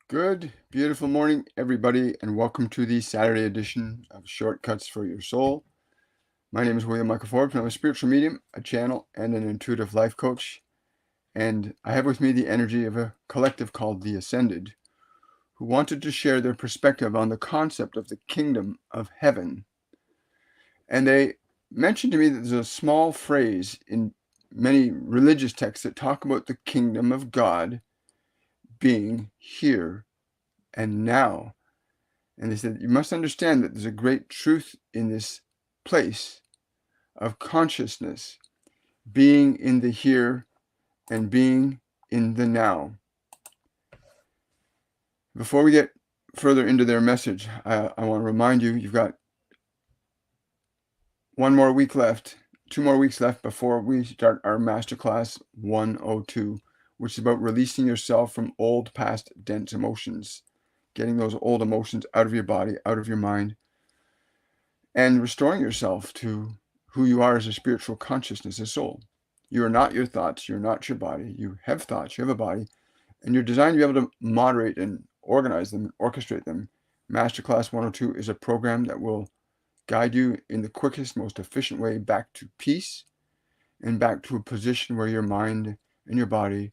Good, beautiful morning, everybody, and welcome to the Saturday edition of Shortcuts for Your Soul. My name is William Michael Forbes, and I'm a spiritual medium, a channel, and an intuitive life coach. And I have with me the energy of a collective called The Ascended, who wanted to share their perspective on the concept of the kingdom of heaven. And they mentioned to me that there's a small phrase in many religious texts that talk about the kingdom of God being here and now. And they said, you must understand that there's a great truth in this place of consciousness, being in the here and being in the now. Before we get further into their message, I want to remind you, you've got 2 more weeks left before we start our Masterclass 102, which is about releasing yourself from old, past, dense emotions, getting those old emotions out of your body, out of your mind, and restoring yourself to who you are as a spiritual consciousness, a soul. You are not your thoughts. You're not your body. You have thoughts. You have a body. And you're designed to be able to moderate and organize them, orchestrate them. Masterclass 102 is a program that will guide you in the quickest, most efficient way back to peace and back to a position where your mind and your body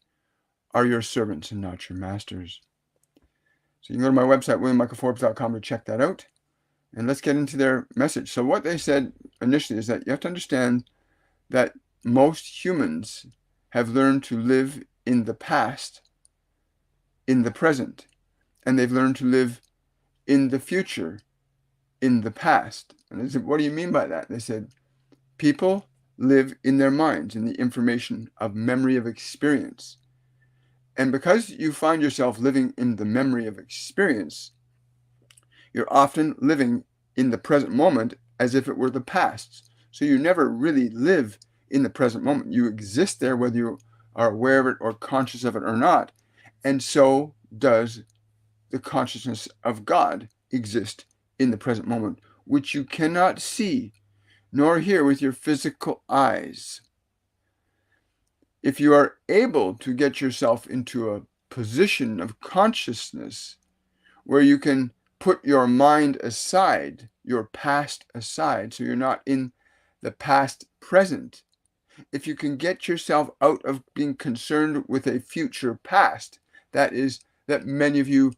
are your servants and not your masters. So you can go to my website, williammichaelforbes.com, to check that out. And let's get into their message. So what they said initially is that you have to understand that most humans have learned to live in the past, in the present, and they've learned to live in the future, in the past. And I said, what do you mean by that? They said, people live in their minds, in the information of memory of experience. And because you find yourself living in the memory of experience, you're often living in the present moment as if it were the past. So you never really live in the present moment. You exist there whether you are aware of it or conscious of it or not. And so does the consciousness of God exist in the present moment, which you cannot see nor hear with your physical eyes. If you are able to get yourself into a position of consciousness where you can put your mind aside, your past aside, so you're not in the past present. If you can get yourself out of being concerned with a future past, that is, that many of you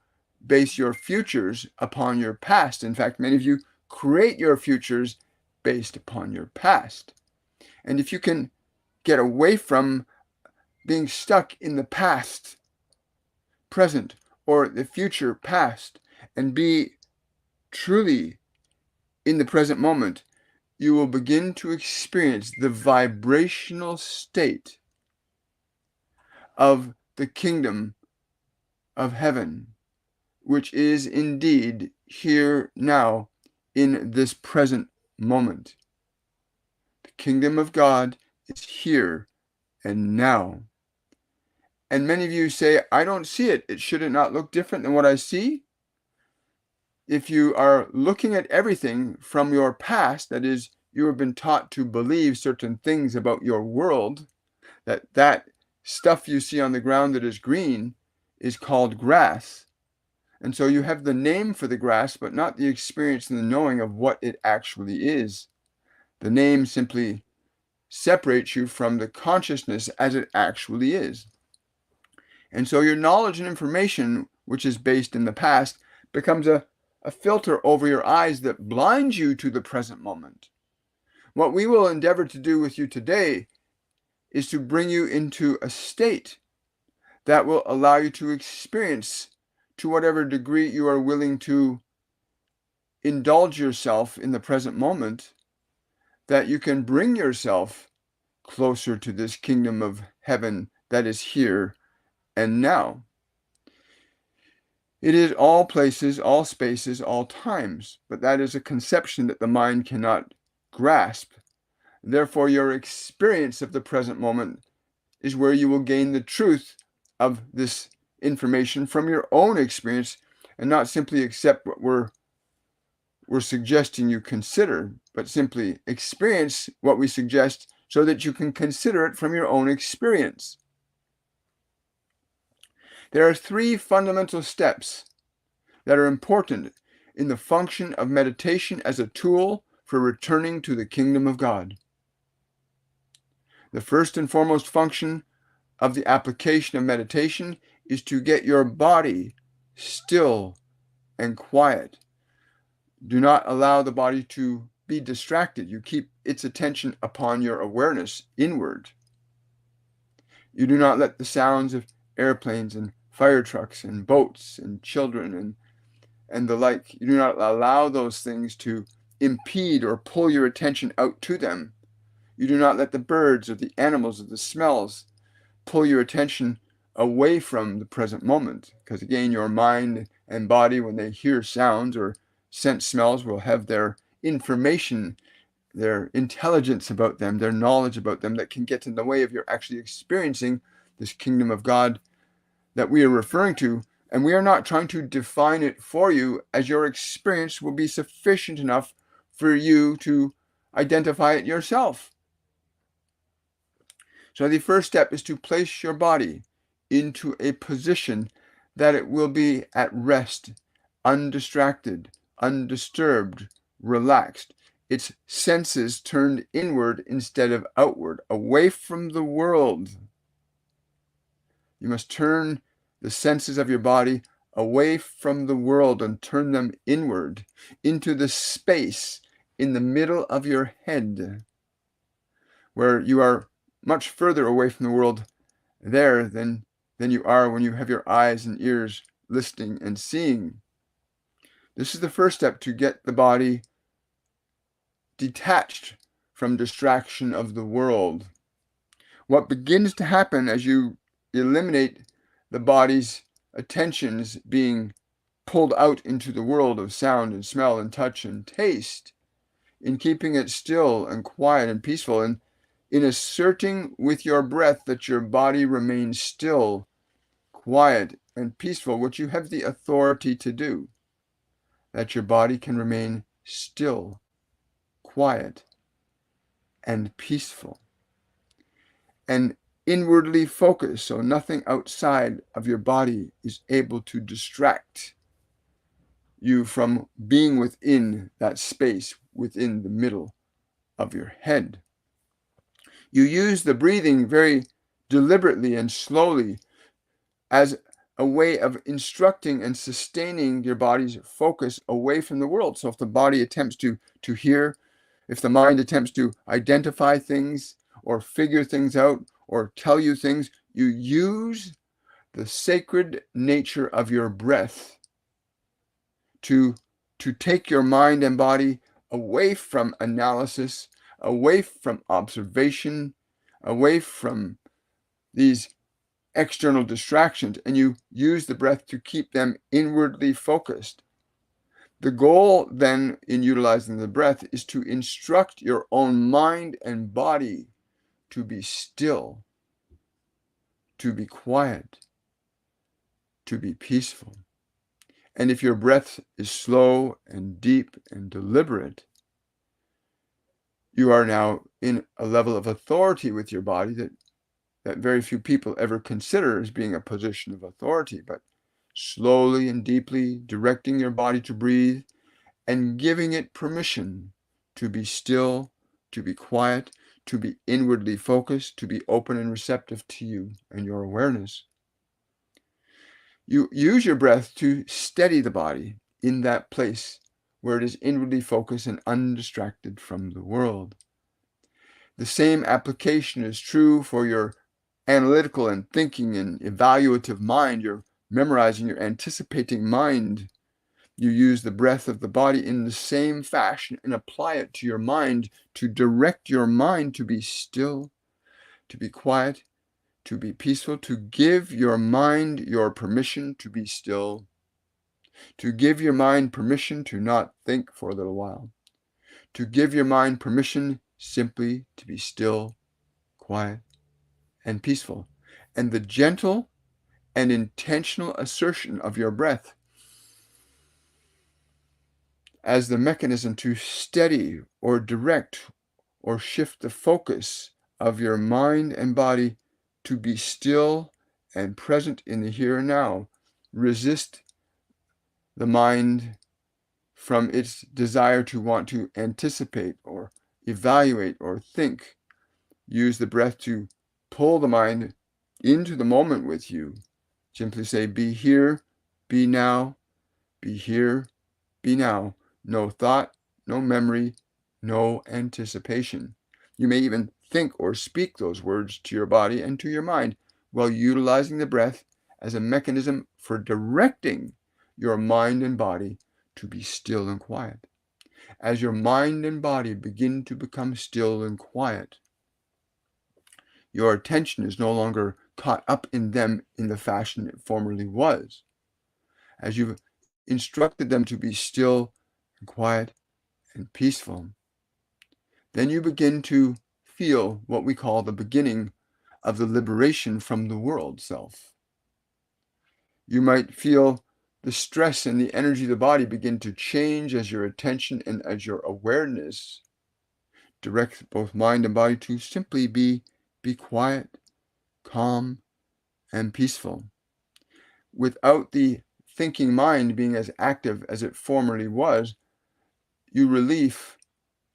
base your futures upon your past. In fact, many of you create your futures based upon your past. And if you can get away from being stuck in the past, present, or the future past, and be truly in the present moment, you will begin to experience the vibrational state of the kingdom of heaven, which is indeed here now in this present moment. The kingdom of God is here and now. And many of you say, I don't see it. Should it not look different than what I see? If you are looking at everything from your past, that is, you have been taught to believe certain things about your world, that stuff you see on the ground that is green is called grass. And so you have the name for the grass, but not the experience and the knowing of what it actually is. The name simply separates you from the consciousness as it actually is. And so your knowledge and information, which is based in the past, becomes a filter over your eyes that blinds you to the present moment. What we will endeavor to do with you today is to bring you into a state that will allow you to experience, to whatever degree you are willing to indulge yourself in the present moment, that you can bring yourself closer to this kingdom of heaven that is here and now. It is all places, all spaces, all times, but that is a conception that the mind cannot grasp. Therefore, your experience of the present moment is where you will gain the truth of this information from your own experience and not simply accept what we're suggesting you consider, but simply experience what we suggest so that you can consider it from your own experience. There are 3 fundamental steps that are important in the function of meditation as a tool for returning to the kingdom of God. The first and foremost function of the application of meditation is to get your body still and quiet. Do not allow the body to be distracted. You keep its attention upon your awareness inward. You do not let the sounds of airplanes and fire trucks and boats and children and the like, you do not allow those things to impede or pull your attention out to them. You do not let the birds or the animals or the smells pull your attention away from the present moment. Because again, your mind and body, when they hear sounds or sense smells, will have their information, their intelligence about them, their knowledge about them that can get in the way of your actually experiencing this kingdom of God that we are referring to. And we are not trying to define it for you, as your experience will be sufficient enough for you to identify it yourself. So the first step is to place your body into a position that it will be at rest, undistracted, undisturbed, relaxed. Its senses turned inward instead of outward, away from the world. You must turn the senses of your body away from the world and turn them inward into the space in the middle of your head, where you are much further away from the world there than you are when you have your eyes and ears listening and seeing. This is the first step to get the body detached from distraction of the world. What begins to happen as you eliminate the body's attentions being pulled out into the world of sound and smell and touch and taste, in keeping it still and quiet and peaceful, and in asserting with your breath that your body remains still, quiet, and peaceful, which you have the authority to do, that your body can remain still, quiet, and peaceful, and inwardly focused, so nothing outside of your body is able to distract you from being within that space, within the middle of your head. You use the breathing very deliberately and slowly as a way of instructing and sustaining your body's focus away from the world. So if the body attempts to hear, if the mind attempts to identify things or figure things out or tell you things, you use the sacred nature of your breath to take your mind and body away from analysis, away from observation, away from these external distractions, and you use the breath to keep them inwardly focused. The goal then in utilizing the breath is to instruct your own mind and body to be still, to be quiet, to be peaceful. And if your breath is slow and deep and deliberate, you are now in a level of authority with your body that very few people ever consider as being a position of authority, but slowly and deeply directing your body to breathe and giving it permission to be still, to be quiet, to be inwardly focused, to be open and receptive to you and your awareness. You use your breath to steady the body in that place where it is inwardly focused and undistracted from the world. The same application is true for your analytical and thinking and evaluative mind, your memorizing, your anticipating mind. You use the breath of the body in the same fashion and apply it to your mind to direct your mind to be still, to be quiet, to be peaceful, to give your mind your permission to be still, to give your mind permission to not think for a little while, to give your mind permission simply to be still, quiet, and peaceful. And the gentle and intentional assertion of your breath as the mechanism to steady or direct or shift the focus of your mind and body to be still and present in the here and now. Resist the mind from its desire to want to anticipate or evaluate or think. Use the breath to pull the mind into the moment with you. Simply say, be here, be now, be here, be now. No thought, no memory, no anticipation. You may even think or speak those words to your body and to your mind while utilizing the breath as a mechanism for directing your mind and body to be still and quiet. As your mind and body begin to become still and quiet, your attention is no longer caught up in them in the fashion it formerly was. As you've instructed them to be still and quiet and peaceful, then you begin to feel what we call the beginning of the liberation from the world self. You might feel the stress and the energy of the body begin to change as your attention and as your awareness direct both mind and body to simply be quiet, calm, and peaceful. Without the thinking mind being as active as it formerly was, you relieve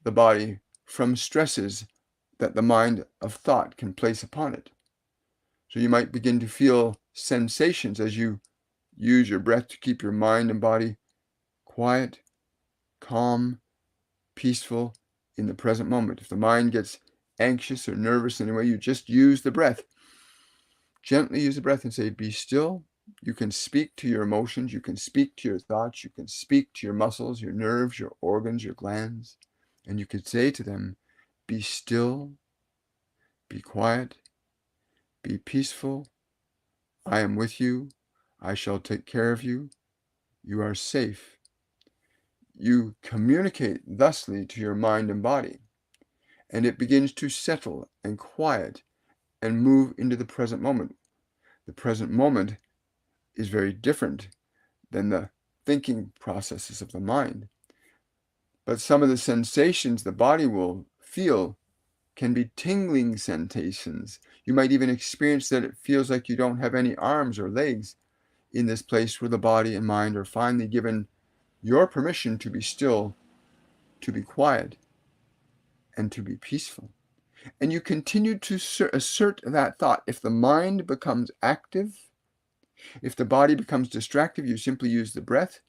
the body from stresses that the mind of thought can place upon it. So you might begin to feel sensations as you use your breath to keep your mind and body quiet, calm, peaceful in the present moment. If the mind gets anxious or nervous in any way, you just use the breath. Gently use the breath and say, be still. You can speak to your emotions. You can speak to your thoughts. You can speak to your muscles, your nerves, your organs, your glands. And you can say to them, be still, be quiet, be peaceful. I am with you. I shall take care of you. You are safe. You communicate thusly to your mind and body, and it begins to settle and quiet and move into the present moment. The present moment is very different than the thinking processes of the mind. But some of the sensations the body will feel can be tingling sensations. You might even experience that it feels like you don't have any arms or legs in this place where the body and mind are finally given your permission to be still, to be quiet, and to be peaceful. And you continue to assert that thought. If the mind becomes active, if the body becomes distracted, you simply use the breath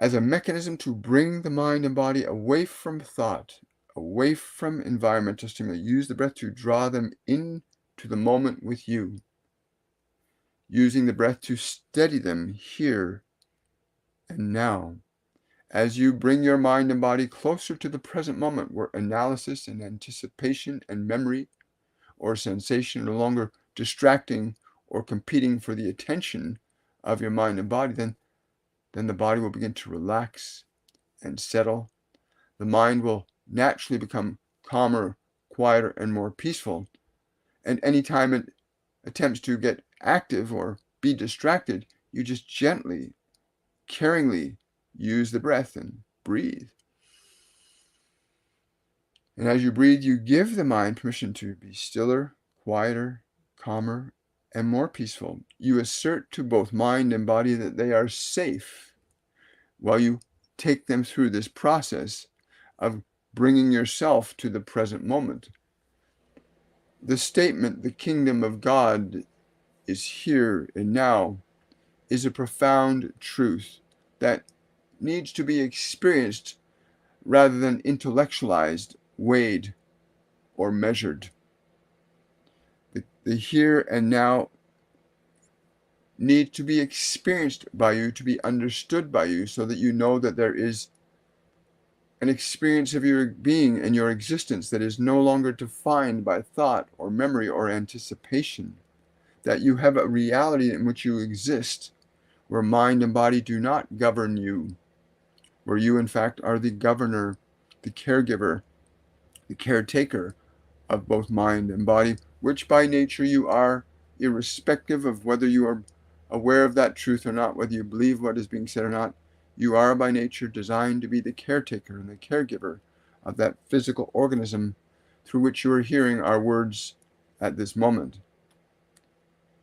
as a mechanism to bring the mind and body away from thought, away from environmental stimuli. Use the breath to draw them into the moment with you, using the breath to steady them here and now. As you bring your mind and body closer to the present moment where analysis and anticipation and memory or sensation are no longer distracting or competing for the attention of your mind and body, then the body will begin to relax and settle. The mind will naturally become calmer, quieter, and more peaceful. And anytime it attempts to get active or be distracted, you just gently, caringly use the breath and breathe. And as you breathe, you give the mind permission to be stiller, quieter, calmer, and more peaceful. You assert to both mind and body that they are safe while you take them through this process of bringing yourself to the present moment. The statement, the kingdom of God is here and now, is a profound truth that needs to be experienced rather than intellectualized, weighed, or measured. The here and now needs to be experienced by you, to be understood by you, so that you know that there is an experience of your being and your existence that is no longer defined by thought or memory or anticipation, that you have a reality in which you exist, where mind and body do not govern you, where you in fact are the governor, the caregiver, the caretaker of both mind and body, which by nature you are, irrespective of whether you are aware of that truth or not, whether you believe what is being said or not. You are by nature designed to be the caretaker and the caregiver of that physical organism through which you are hearing our words at this moment.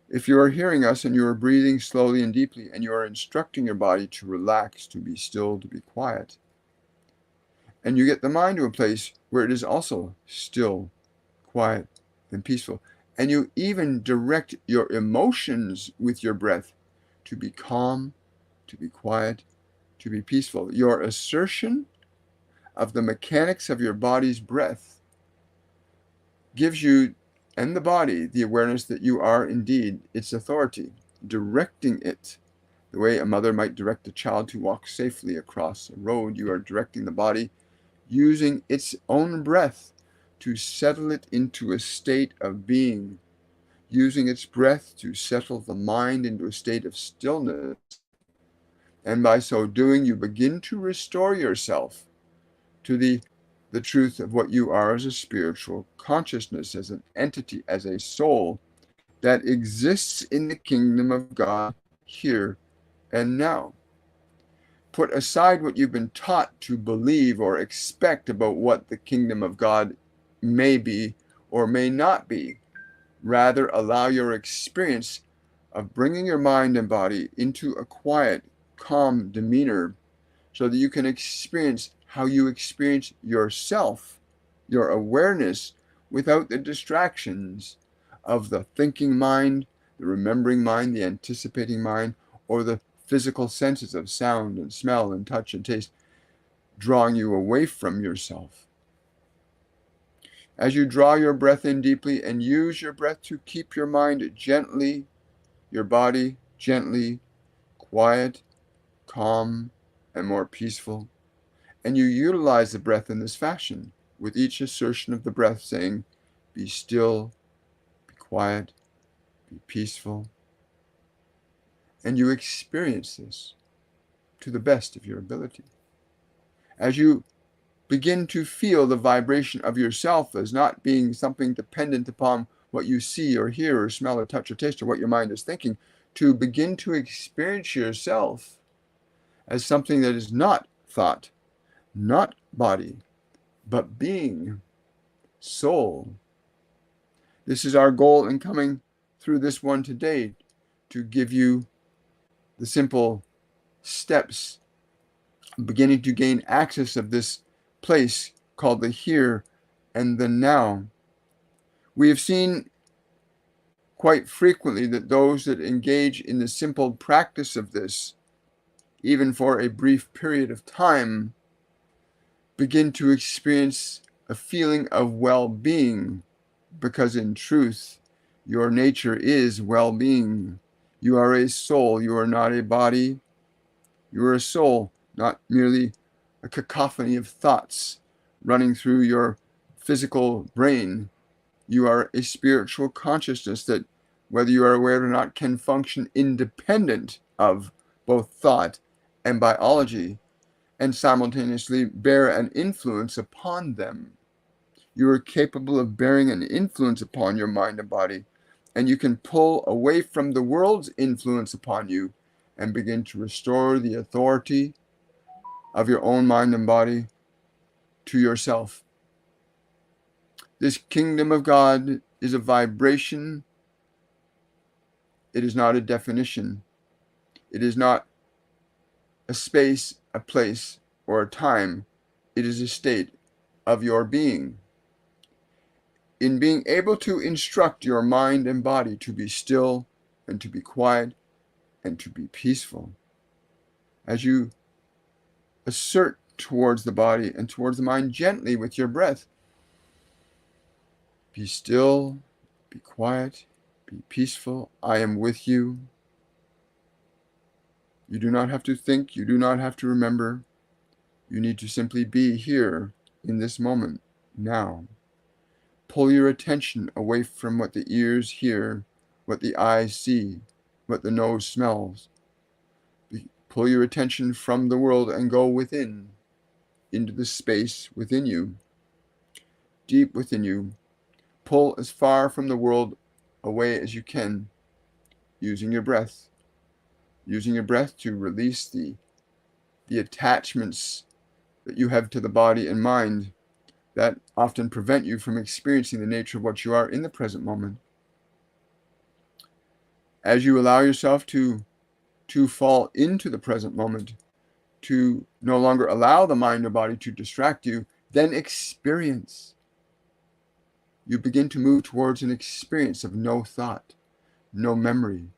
If you are hearing us and you are breathing slowly and deeply and you are instructing your body to relax, to be still, to be quiet, and you get the mind to a place where it is also still, quiet, and peaceful, and you even direct your emotions with your breath to be calm, to be quiet, to be peaceful. Your assertion of the mechanics of your body's breath gives you and the body the awareness that you are indeed its authority, directing it. The way a mother might direct a child to walk safely across a road, you are directing the body using its own breath to settle it into a state of being, using its breath to settle the mind into a state of stillness. And by so doing, you begin to restore yourself to the truth of what you are as a spiritual consciousness, as an entity, as a soul that exists in the kingdom of God here and now. Put aside what you've been taught to believe or expect about what the kingdom of God may be or may not be. Rather, allow your experience of bringing your mind and body into a quiet, calm demeanor so that you can experience how you experience yourself, your awareness, without the distractions of the thinking mind, the remembering mind, the anticipating mind, or the physical senses of sound and smell and touch and taste, drawing you away from yourself. As you draw your breath in deeply and use your breath to keep your mind gently, your body gently, quiet, calm, and more peaceful, and you utilize the breath in this fashion, with each assertion of the breath saying, be still, be quiet, be peaceful, and you experience this to the best of your ability. As you begin to feel the vibration of yourself as not being something dependent upon what you see or hear or smell or touch or taste or what your mind is thinking, to begin to experience yourself as something that is not thought, not body, but being, soul. This is our goal in coming through this one today, to give you the simple steps, beginning to gain access of this place called the here and the now. We have seen quite frequently that those that engage in the simple practice of this, even for a brief period of time, begin to experience a feeling of well-being, because in truth, your nature is well-being. You are a soul. You are not a body. You are a soul, not merely a cacophony of thoughts running through your physical brain. You are a spiritual consciousness that, whether you are aware or not, can function independent of both thought and biology, and simultaneously bear an influence upon them. You are capable of bearing an influence upon your mind and body, and you can pull away from the world's influence upon you and begin to restore the authority of your own mind and body to yourself. This kingdom of God is a vibration. It is not a definition. It is not a space, a place, or a time. It is a state of your being. In being able to instruct your mind and body to be still and to be quiet and to be peaceful, as you assert towards the body and towards the mind gently with your breath, be still, be quiet, be peaceful. I am with you. You do not have to think. You do not have to remember. You need to simply be here in this moment, now. Pull your attention away from what the ears hear, what the eyes see, what the nose smells. Pull your attention from the world and go within, into the space within you, deep within you. Pull as far from the world away as you can, using your breath. Using your breath to release the attachments that you have to the body and mind that often prevent you from experiencing the nature of what you are in the present moment. As you allow yourself to fall into the present moment, to no longer allow the mind or body to distract you, then experience. You begin to move towards an experience of no thought, no memory,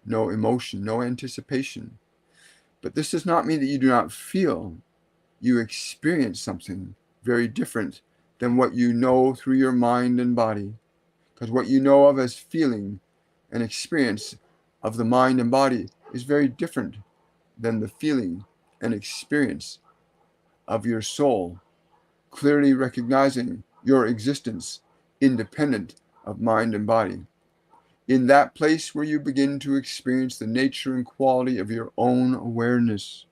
no emotion, no anticipation. But this does not mean that you do not feel. You experience something very different than what you know through your mind and body. Because what you know of as feeling and experience of the mind and body is very different than the feeling and experience of your soul, clearly recognizing your existence independent of mind and body. In that place where you begin to experience the nature and quality of your own awareness,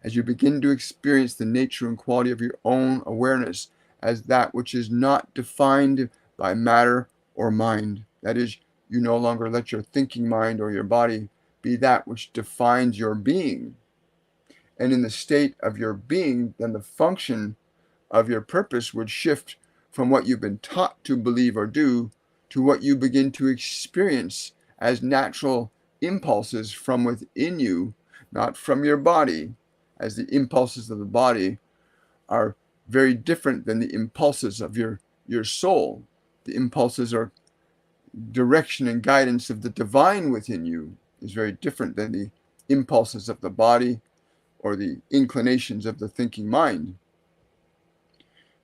as you begin to experience the nature and quality of your own awareness as that which is not defined by matter or mind, that is, you no longer let your thinking mind or your body be that which defines your being. And in the state of your being, then the function of your purpose would shift from what you've been taught to believe or do to what you begin to experience as natural impulses from within you, not from your body, as the impulses of the body are very different than the impulses of your soul. The impulses are direction and guidance of the divine within you is very different than the impulses of the body or the inclinations of the thinking mind.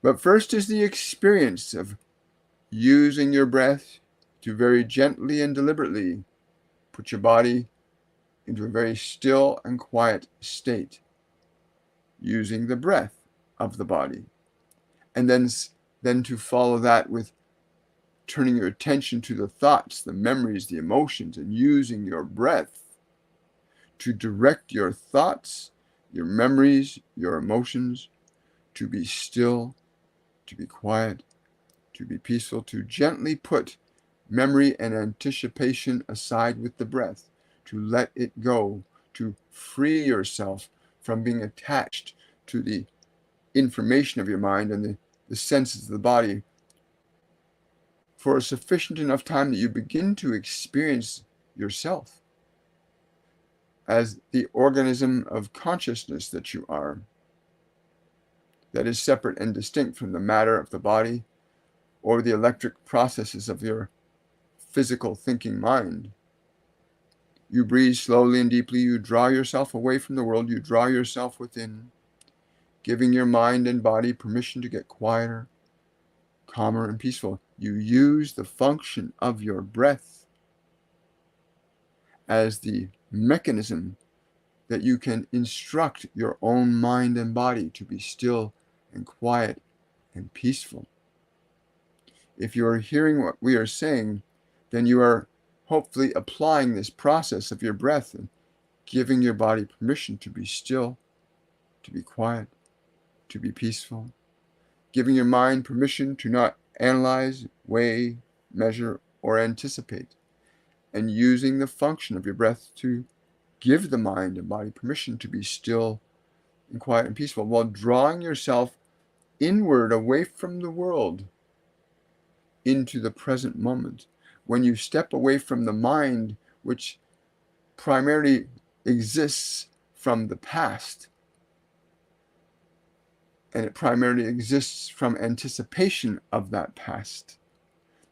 But first is the experience of using your breath to very gently and deliberately put your body into a very still and quiet state, using the breath of the body. And then to follow that with turning your attention to the thoughts, the memories, the emotions, and using your breath to direct your thoughts, your memories, your emotions, to be still, to be quiet, to be peaceful, to gently put memory and anticipation aside with the breath, to let it go, to free yourself from being attached to the information of your mind and the senses of the body for a sufficient enough time that you begin to experience yourself as the organism of consciousness that you are, that is separate and distinct from the matter of the body or the electric processes of your physical thinking mind. You breathe slowly and deeply. You draw yourself away from the world. You draw yourself within, giving your mind and body permission to get quieter, calmer, and peaceful. You use the function of your breath as the mechanism that you can instruct your own mind and body to be still and quiet and peaceful. If you are hearing what we are saying, then you are hopefully applying this process of your breath and giving your body permission to be still, to be quiet, to be peaceful, giving your mind permission to not analyze, weigh, measure, or anticipate, and using the function of your breath to give the mind and body permission to be still and quiet and peaceful, while drawing yourself inward away from the world into the present moment. When you step away from the mind, which primarily exists from the past, and it primarily exists from anticipation of that past.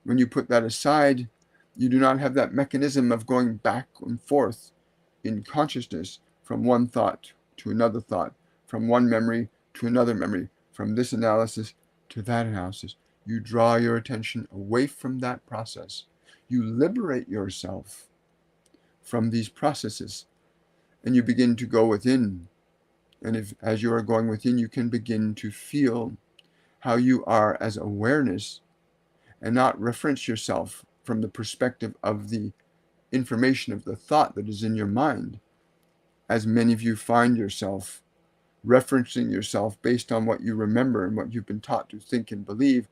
When you put that aside, you do not have that mechanism of going back and forth in consciousness from one thought to another thought, from one memory to another memory, from this analysis to that analysis. You draw your attention away from that process. You liberate yourself from these processes, and you begin to go within. And as you are going within, you can begin to feel how you are as awareness and not reference yourself from the perspective of the information of the thought that is in your mind, as many of you find yourself referencing yourself based on what you remember and what you've been taught to think and believe,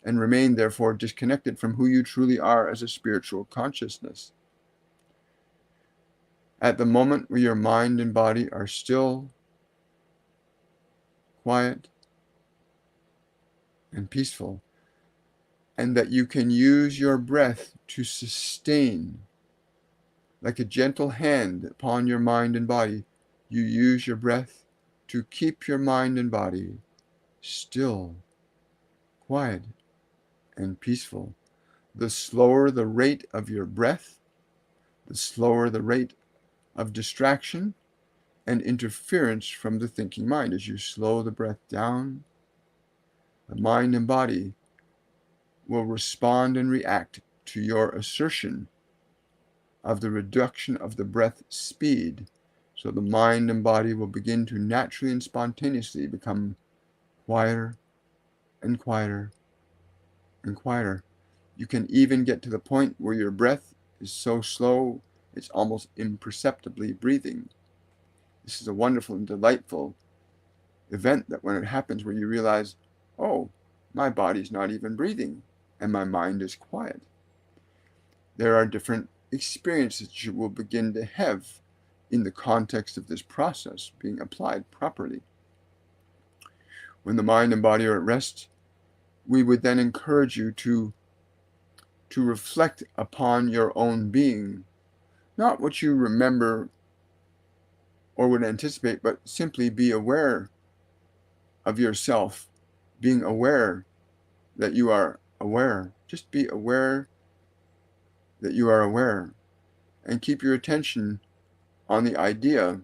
and remain therefore disconnected from who you truly are as a spiritual consciousness. At the moment where your mind and body are still, quiet, and peaceful, and that you can use your breath to sustain, like a gentle hand upon your mind and body. You use your breath to keep your mind and body still, quiet, and peaceful. The slower the rate of your breath, the slower the rate of distraction and interference from the thinking mind. As you slow the breath down, the mind and body will respond and react to your assertion of the reduction of the breath speed. So the mind and body will begin to naturally and spontaneously become quieter and quieter and quieter. You can even get to the point where your breath is so slow it's almost imperceptibly breathing. This is a wonderful and delightful event that when it happens where you realize, oh, my body's not even breathing and my mind is quiet. There are different experiences you will begin to have in the context of this process being applied properly. When the mind and body are at rest, we would then encourage you to reflect upon your own being, not what you remember or would anticipate, but simply be aware of yourself, being aware that you are aware. Just be aware that you are aware, and keep your attention on the idea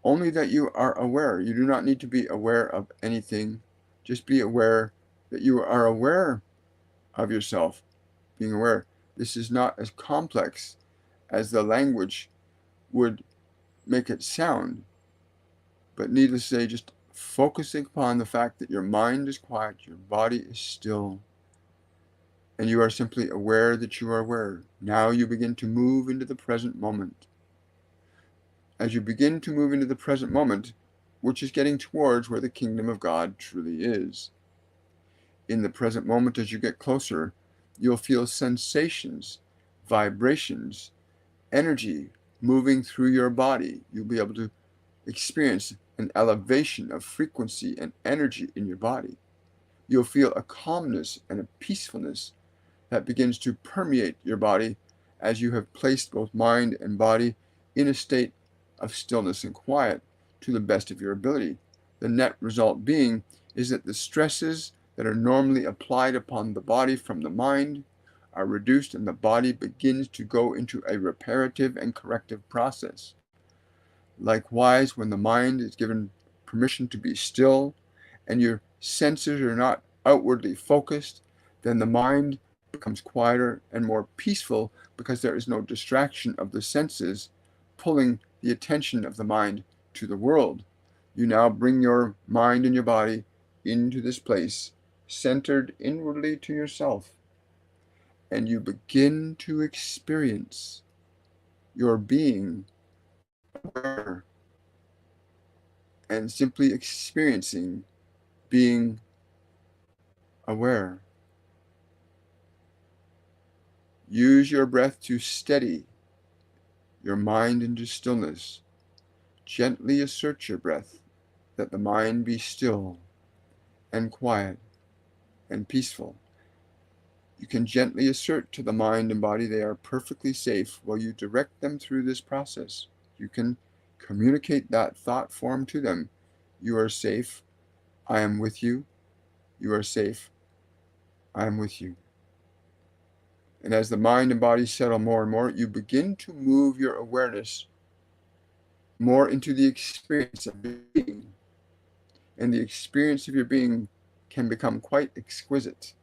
only that you are aware. You do not need to be aware of anything. Just be aware that you are aware of yourself, being aware. This is not as complex as the language would make it sound, but needless to say, just focusing upon the fact that your mind is quiet, your body is still, and you are simply aware that you are aware. Now you begin to move into the present moment. As you begin to move into the present moment, which is getting towards where the kingdom of God truly is. In the present moment, as you get closer, you'll feel sensations, vibrations, energy moving through your body. You'll be able to experience an elevation of frequency and energy in your body. You'll feel a calmness and a peacefulness that begins to permeate your body as you have placed both mind and body in a state of stillness and quiet to the best of your ability. The net result being is that the stresses that are normally applied upon the body from the mind are reduced, and the body begins to go into a reparative and corrective process. Likewise, when the mind is given permission to be still and your senses are not outwardly focused, then the mind becomes quieter and more peaceful because there is no distraction of the senses pulling the attention of the mind to the world. You now bring your mind and your body into this place, centered inwardly to yourself, and you begin to experience your being aware and simply experiencing being aware. Use your breath to steady your mind into stillness. Gently assert your breath that the mind be still and quiet and peaceful. You can gently assert to the mind and body they are perfectly safe while you direct them through this process. You can communicate that thought form to them. You are safe. I am with you. You are safe. I am with you. And as the mind and body settle more and more, you begin to move your awareness more into the experience of being. And the experience of your being can become quite exquisite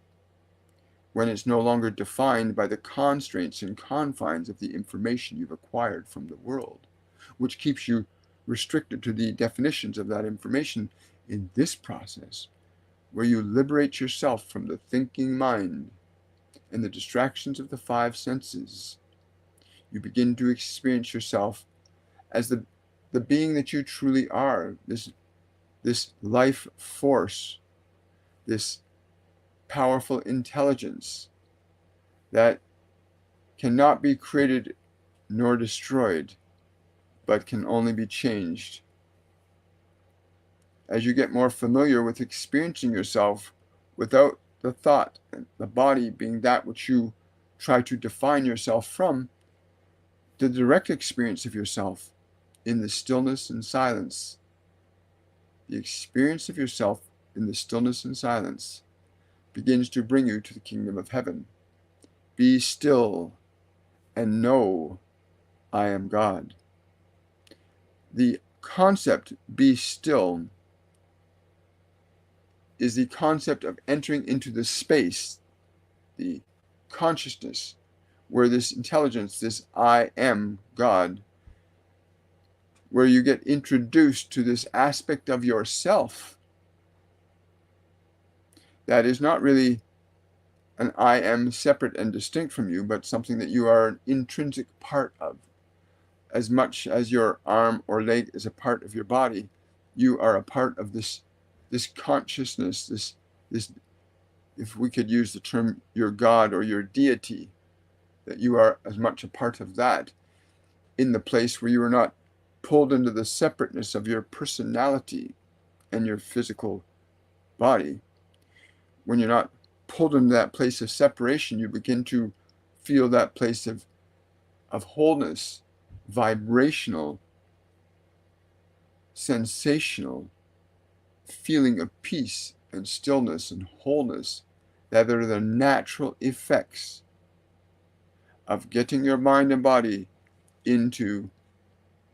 when it's no longer defined by the constraints and confines of the information you've acquired from the world, which keeps you restricted to the definitions of that information. In this process, where you liberate yourself from the thinking mind and the distractions of the five senses, you begin to experience yourself as the being that you truly are, this life force, this powerful intelligence that cannot be created nor destroyed, but can only be changed. As you get more familiar with experiencing yourself without the thought, the body being that which you try to define yourself from, the direct experience of yourself in the stillness and silence, the experience of yourself in the stillness and silence begins to bring you to the kingdom of heaven. Be still and know I am God. The concept, be still, is the concept of entering into the space, the consciousness, where this intelligence, this I am God, where you get introduced to this aspect of yourself that is not really an I am separate and distinct from you, but something that you are an intrinsic part of. As much as your arm or leg is a part of your body, you are a part of this consciousness, this, if we could use the term your God or your deity, that you are as much a part of that in the place where you are not pulled into the separateness of your personality and your physical body. When you're not pulled into that place of separation, you begin to feel that place of wholeness, vibrational, sensational feeling of peace and stillness and wholeness that are the natural effects of getting your mind and body into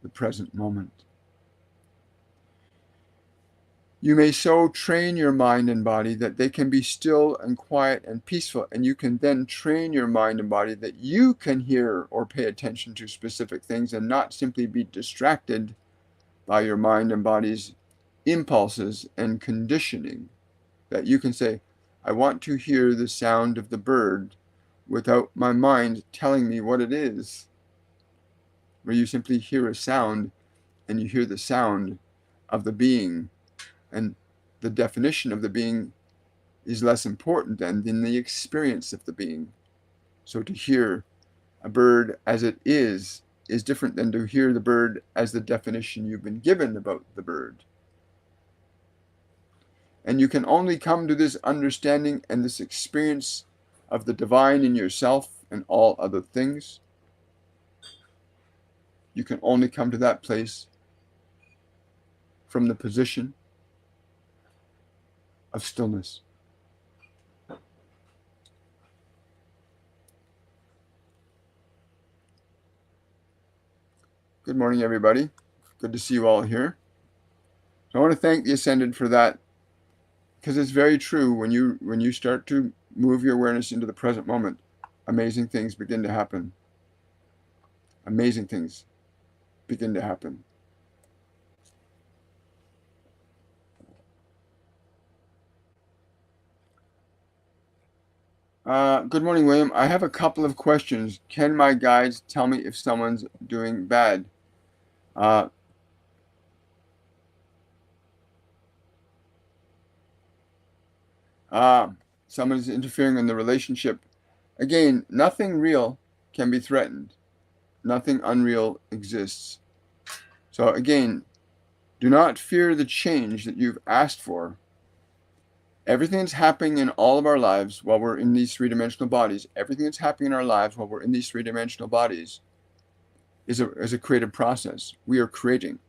the present moment. You may so train your mind and body that they can be still and quiet and peaceful, and you can then train your mind and body that you can hear or pay attention to specific things and not simply be distracted by your mind and body's impulses and conditioning. That you can say, I want to hear the sound of the bird without my mind telling me what it is. Where you simply hear a sound and you hear the sound of the being, and the definition of the being is less important than the experience of the being. So to hear a bird as it is different than to hear the bird as the definition you've been given about the bird. And you can only come to this understanding and this experience of the divine in yourself and all other things. You can only come to that place from the position of stillness. Good morning, everybody. Good to see you all here. So I want to thank the Ascended for that, because it's very true. When you start to move your awareness into the present moment, amazing things begin to happen. Amazing things begin to happen. Good morning, William. I have a couple of questions. Can my guides tell me if someone's doing bad? Someone's interfering in the relationship. Again, nothing real can be threatened. Nothing unreal exists. So again, do not fear the change that you've asked for. Everything that's happening in all of our lives while we're in these three-dimensional bodies, everything that's happening in our lives while we're in these three-dimensional bodies is a creative process. We are creating.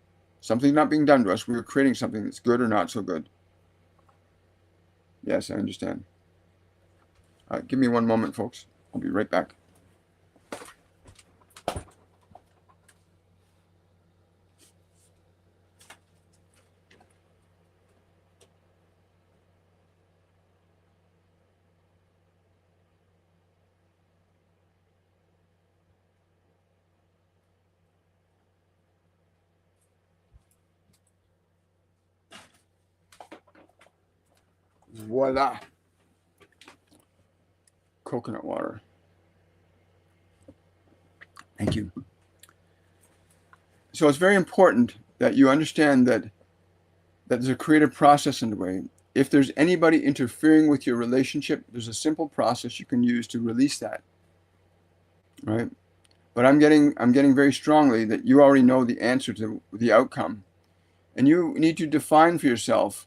Something's not being done to us. We are creating something that's good or not so good. Yes, I understand. Give me one moment, folks. I'll be right back. Voila. Coconut water. Thank you. So it's very important that you understand that there's a creative process underway. If there's anybody interfering with your relationship, there's a simple process you can use to release that. Right? But I'm getting very strongly that you already know the answer to the outcome. And you need to define for yourself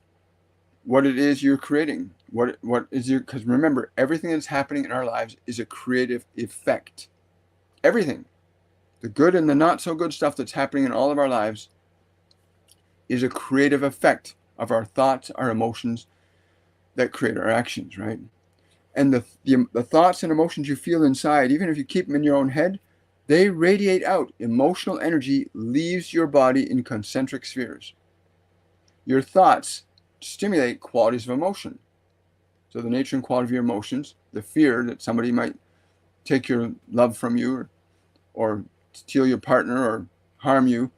what it is you're creating. What is your, because remember, everything that's happening in our lives is a creative effect. Everything. The good and the not so good stuff that's happening in all of our lives is a creative effect of our thoughts, our emotions that create our actions, right? And the thoughts and emotions you feel inside, even if you keep them in your own head, they radiate out. Emotional energy leaves your body in concentric spheres. Your thoughts stimulate qualities of emotion. So the nature and quality of your emotions, the fear that somebody might take your love from you or steal your partner or harm you,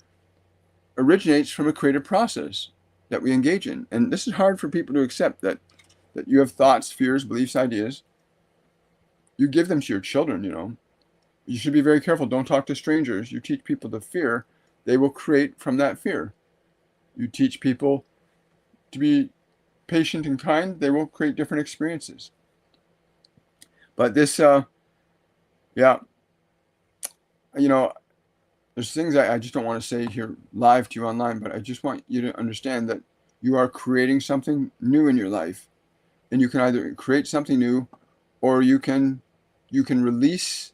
originates from a creative process that we engage in. And this is hard for people to accept, that you have thoughts, fears, beliefs, ideas. You give them to your children, You should be very careful. Don't talk to strangers. You teach people to fear, they will create from that fear. You teach people to be patient and kind, they will create different experiences. But this, yeah, there's things I just don't want to say here live to you online, but I just want you to understand that you are creating something new in your life. And you can either create something new, or you can release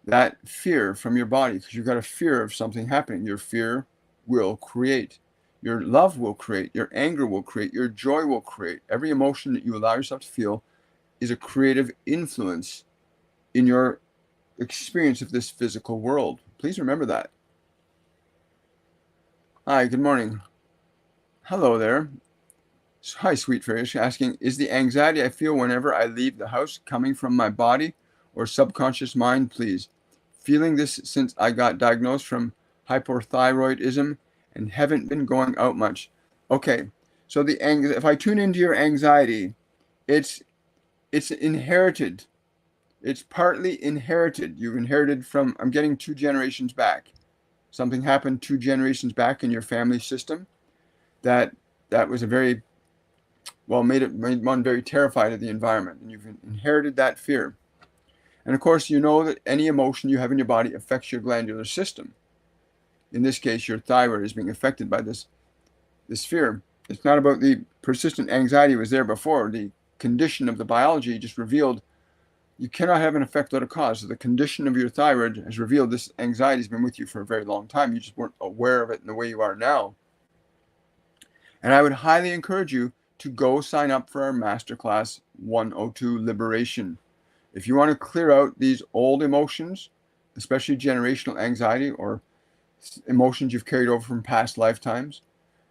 that fear from your body, because you've got a fear of something happening. Your fear will create. Your love will create. Your anger will create. Your joy will create. Every emotion that you allow yourself to feel is a creative influence in your experience of this physical world. Please remember that. Hi, good morning. Hello there. Hi, sweet fairy. Asking, is the anxiety I feel whenever I leave the house coming from my body or subconscious mind, please? Feeling this since I got diagnosed from hypothyroidism and haven't been going out much. Okay, so if I tune into your anxiety, it's inherited. It's partly inherited. You've inherited from, I'm getting 2 generations back. Something happened 2 generations back in your family system that was a very, made one very terrified of the environment, and you've inherited that fear. And of course, you know that any emotion you have in your body affects your glandular system. In this case, your thyroid is being affected by this fear. It's not about the persistent anxiety was there before. The condition of the biology just revealed you cannot have an effect without a cause. So the condition of your thyroid has revealed this anxiety has been with you for a very long time. You just weren't aware of it in the way you are now. And I would highly encourage you to go sign up for our Masterclass 102 Liberation. If you want to clear out these old emotions, especially generational anxiety or emotions you've carried over from past lifetimes,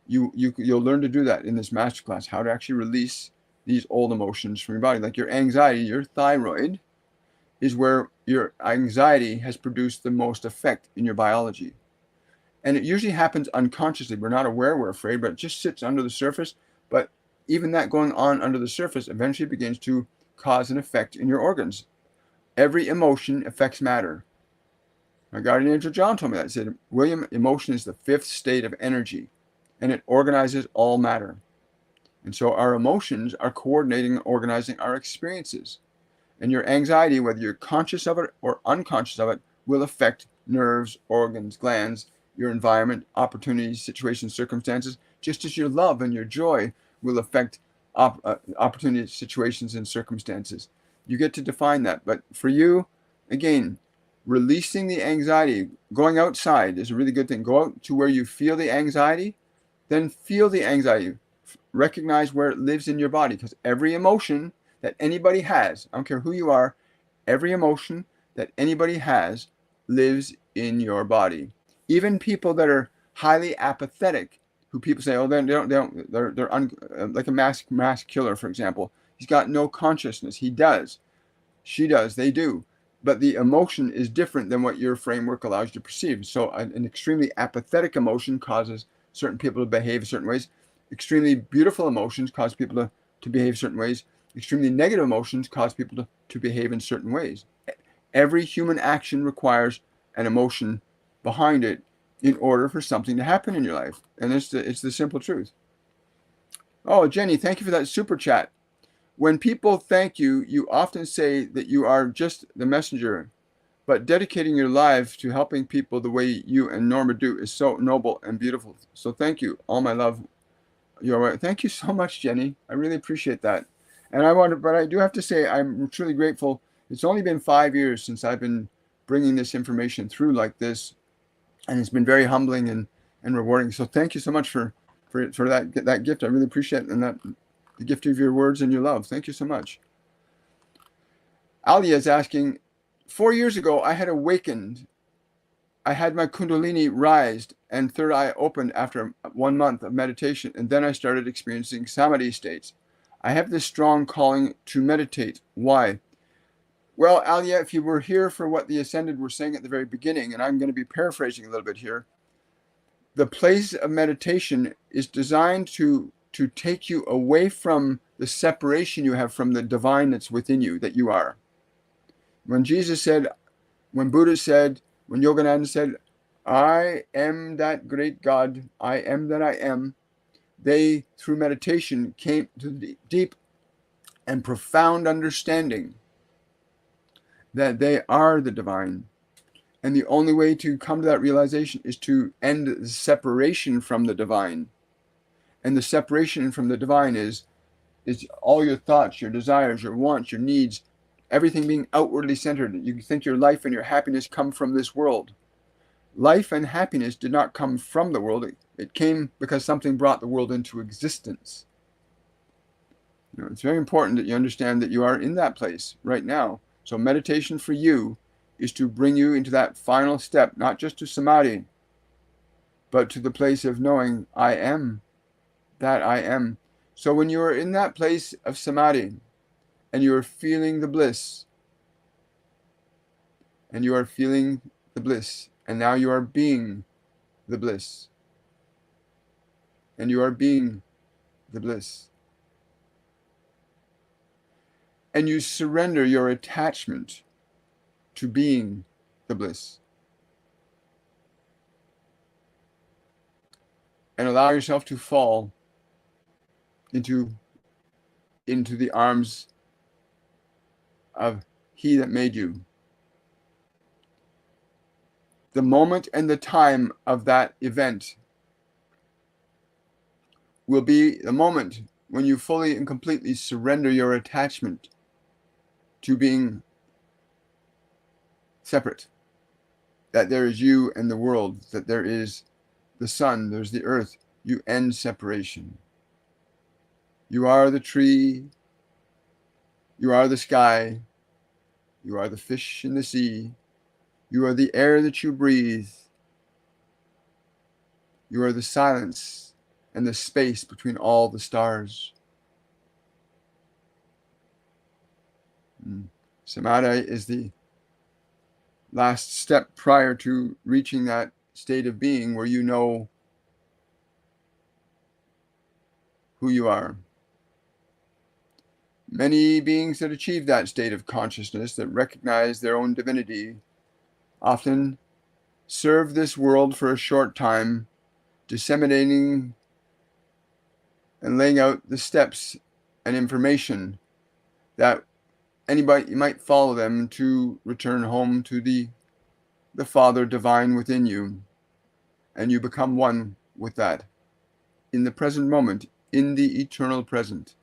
you'll learn to do that in this masterclass, how to actually release these old emotions from your body. Like your anxiety, your thyroid is where your anxiety has produced the most effect in your biology. And it usually happens unconsciously. We're not aware we're afraid, but it just sits under the surface. But even that going on under the surface eventually begins to cause an effect in your organs. Every emotion affects matter. My guardian angel John told me that. He said, William, emotion is the 5th state of energy, and it organizes all matter. And so our emotions are coordinating and organizing our experiences. And your anxiety, whether you're conscious of it or unconscious of it, will affect nerves, organs, glands, your environment, opportunities, situations, circumstances, just as your love and your joy will affect opportunities, situations, and circumstances. You get to define that. But for you, again, releasing the anxiety, going outside is a really good thing. Go out to where you feel the anxiety, then feel the anxiety. Recognize where it lives in your body, because every emotion that anybody has, I don't care who you are, every emotion that anybody has lives in your body. Even people that are highly apathetic, who people say, oh, they're like a mass killer, for example. He's got no consciousness. He does. She does. They do. But the emotion is different than what your framework allows you to perceive. So an extremely apathetic emotion causes certain people to behave certain ways. Extremely beautiful emotions cause people to behave certain ways. Extremely negative emotions cause people to behave in certain ways. Every human action requires an emotion behind it in order for something to happen in your life. And it's the simple truth. Oh, Jenny, thank you for that super chat. When people thank you, you often say that you are just the messenger, but dedicating your life to helping people the way you and Norma do is so noble and beautiful. So thank you. All my love, You're right. Thank you so much, Jenny. I really appreciate that. And but I do have to say, I'm truly grateful. It's only been 5 years since I've been bringing this information through like this, and it's been very humbling and rewarding. So thank you so much for that gift. I really appreciate it, and that the gift of your words and your love. Thank you so much. Alia is asking, 4 years ago, I had awakened. I had my Kundalini rised and third eye opened after 1 month of meditation, and then I started experiencing samadhi states. I have this strong calling to meditate. Why? Well, Alia, if you were here for what the Ascended were saying at the very beginning, and I'm going to be paraphrasing a little bit here, the place of meditation is designed to take you away from the separation you have from the divine that's within you, that you are. When Jesus said, when Buddha said, when Yogananda said, I am that great God, I am that I am, they, through meditation, came to the deep and profound understanding that they are the divine. And the only way to come to that realization is to end the separation from the divine. And the separation from the divine is all your thoughts, your desires, your wants, your needs, everything being outwardly centered. You think your life and your happiness come from this world. Life and happiness did not come from the world. It came because something brought the world into existence. It's very important that you understand that you are in that place right now. So meditation for you is to bring you into that final step, not just to samadhi, but to the place of knowing I am that I am. So when you are in that place of samadhi and you are feeling the bliss, and you are feeling the bliss, and now you are being the bliss, and you are being the bliss, and you surrender your attachment to being the bliss, and allow yourself to fall into the arms of He that made you. The moment and the time of that event will be the moment when you fully and completely surrender your attachment to being separate. That there is you and the world, that there is the sun, there's the earth. You end separation. You are the tree, you are the sky, you are the fish in the sea, you are the air that you breathe, you are the silence and the space between all the stars. Samadhi is the last step prior to reaching that state of being where you know who you are. Many beings that achieve that state of consciousness, that recognize their own divinity, often serve this world for a short time, disseminating and laying out the steps and information that anybody might follow them to return home to the Father divine within you, and you become one with that in the present moment, in the eternal present.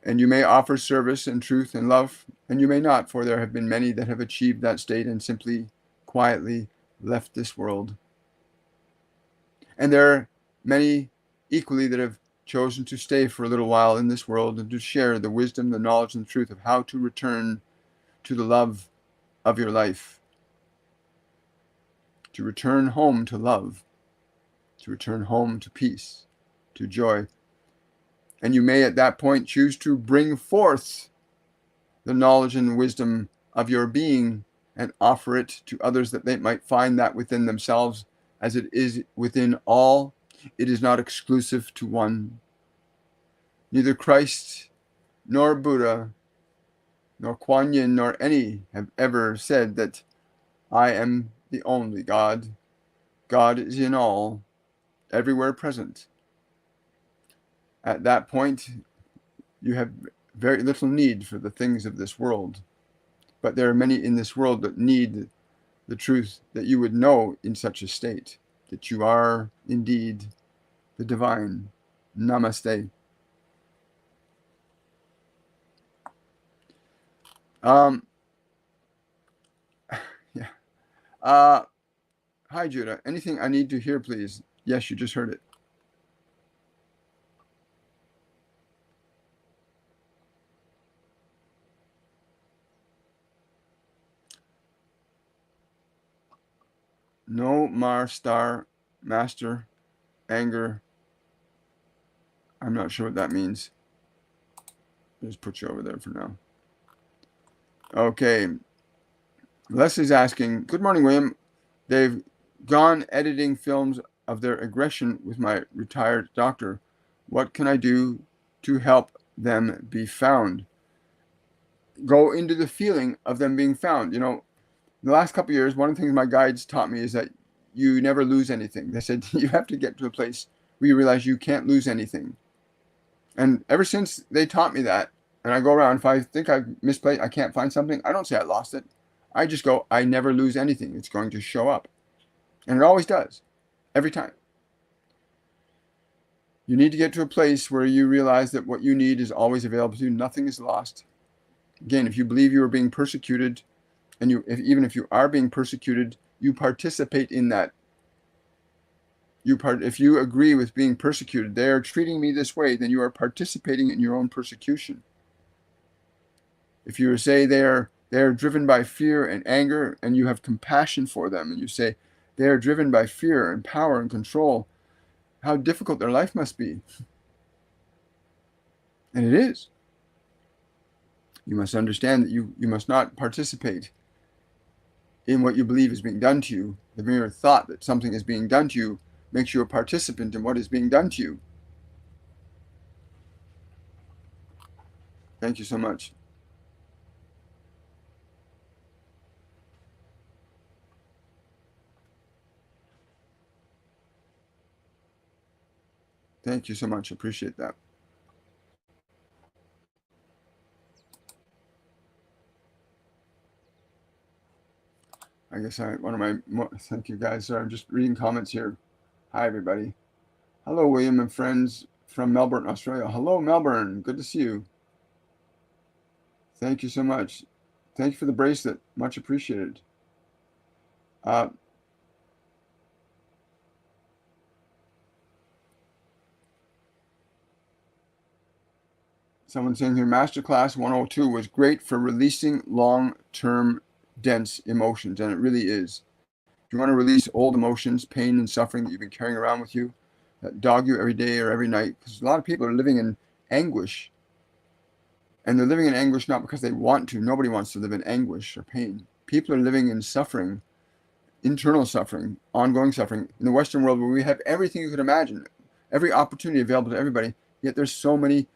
And you may offer service and truth and love, and you may not, for there have been many that have achieved that state and simply quietly left this world. And there are many equally that have chosen to stay for a little while in this world and to share the wisdom, the knowledge, and the truth of how to return to the love of your life, to return home to love, to return home to peace, to joy. And you may at that point choose to bring forth the knowledge and wisdom of your being and offer it to others, that they might find that within themselves, as it is within all. It is not exclusive to one. Neither Christ nor Buddha nor Kuan Yin nor any have ever said that I am the only God. God is in all, everywhere present. At that point, you have very little need for the things of this world. But there are many in this world that need the truth that you would know in such a state. that you are indeed the divine. Namaste. Yeah. Hi, Judah. Anything I need to hear, please? Yes, you just heard it. No Mar Star Master Anger. I'm not sure what that means. I'll just put you over there for now. Okay. Leslie's asking, good morning, William. They've gone editing films of their aggression with my retired doctor. What can I do to help them be found? Go into the feeling of them being found. You know, in the last couple of years, one of the things my guides taught me is that you never lose anything. They said you have to get to a place where you realize you can't lose anything. And ever since they taught me that, and I go around, if I think I've misplaced, I can't find something, I don't say I lost it. I just go, I never lose anything. It's going to show up. And it always does, every time. You need to get to a place where you realize that what you need is always available to you. Nothing is lost. Again, if you believe you are being persecuted, and even if you are being persecuted, you participate in that. If you agree with being persecuted, they are treating me this way, then you are participating in your own persecution. If you say they are driven by fear and anger, and you have compassion for them, and you say they are driven by fear and power and control, how difficult their life must be. And it is. You must understand that you must not participate in what you believe is being done to you. The mere thought that something is being done to you makes you a participant in what is being done to you. Thank you so much. Thank you so much. Appreciate that. I guess thank you guys. Sorry, I'm just reading comments here. Hi, everybody. Hello, William and friends from Melbourne, Australia. Hello, Melbourne. Good to see you. Thank you so much. Thank you for the bracelet. Much appreciated. Someone saying here, Masterclass 102 was great for releasing long-term dense emotions, and it really is. If you want to release old emotions, pain and suffering that you've been carrying around with you, that dog you every day or every night, because a lot of people are living in anguish, and they're living in anguish not because they want to. Nobody wants to live in anguish or pain. People are living in suffering, internal suffering, ongoing suffering. In the Western world, where we have everything you could imagine, every opportunity available to everybody, yet there's so many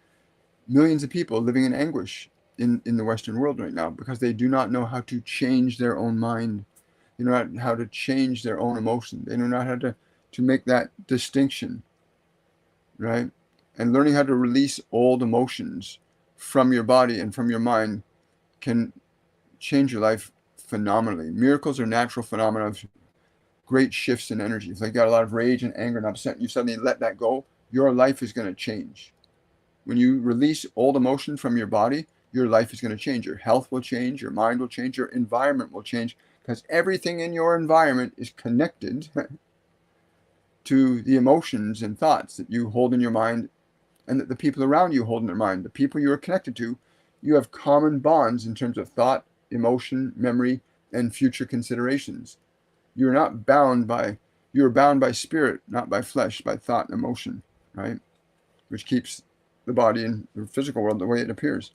millions of people living in anguish in the Western world right now because they do not know how to change their own mind. They know not how to change their own emotion. They know not how to make that distinction, right? And learning how to release old emotions from your body and from your mind can change your life phenomenally. Miracles are natural phenomena of great shifts in energy. If you got a lot of rage and anger and upset, and you suddenly let that go, your life is going to change. When you release old emotion from your body, your life is going to change. Your health will change, your mind will change, your environment will change, because everything in your environment is connected to the emotions and thoughts that you hold in your mind and that the people around you hold in their mind. The people you are connected to, you have common bonds in terms of thought, emotion, memory, and future considerations. You're bound by spirit, not by flesh, by thought and emotion, right? Which keeps the body in the physical world the way it appears.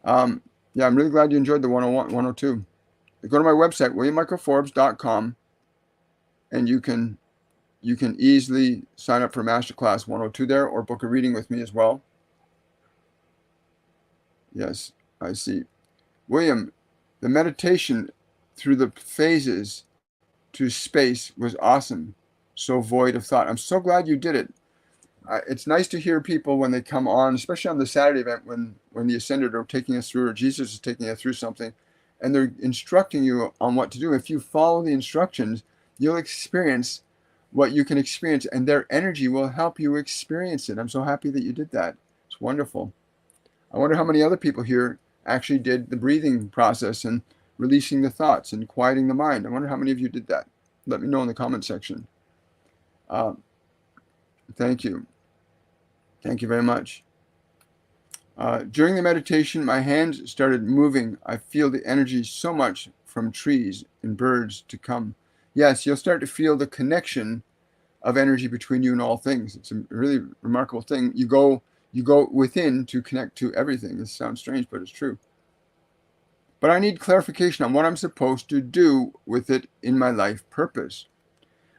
Yeah, I'm really glad you enjoyed the 101, 102. Go to my website, williammichaelforbes.com, and you can easily sign up for Masterclass 102 there, or book a reading with me as well. Yes, I see. William, the meditation through the phases to space was awesome. So void of thought. I'm so glad you did it. It's nice to hear people when they come on, especially on the Saturday event when the Ascended are taking us through, or Jesus is taking us through something, and they're instructing you on what to do. If you follow the instructions, you'll experience what you can experience, and their energy will help you experience it. I'm so happy that you did that. It's wonderful. I wonder how many other people here actually did the breathing process and releasing the thoughts and quieting the mind. I wonder how many of you did that. Let me know in the comment section. Thank you. Thank you very much. During the meditation, my hands started moving. I feel the energy so much from trees and birds to come. Yes, you'll start to feel the connection of energy between you and all things. It's a really remarkable thing. You go within to connect to everything. This sounds strange, but it's true. But I need clarification on what I'm supposed to do with it in my life purpose.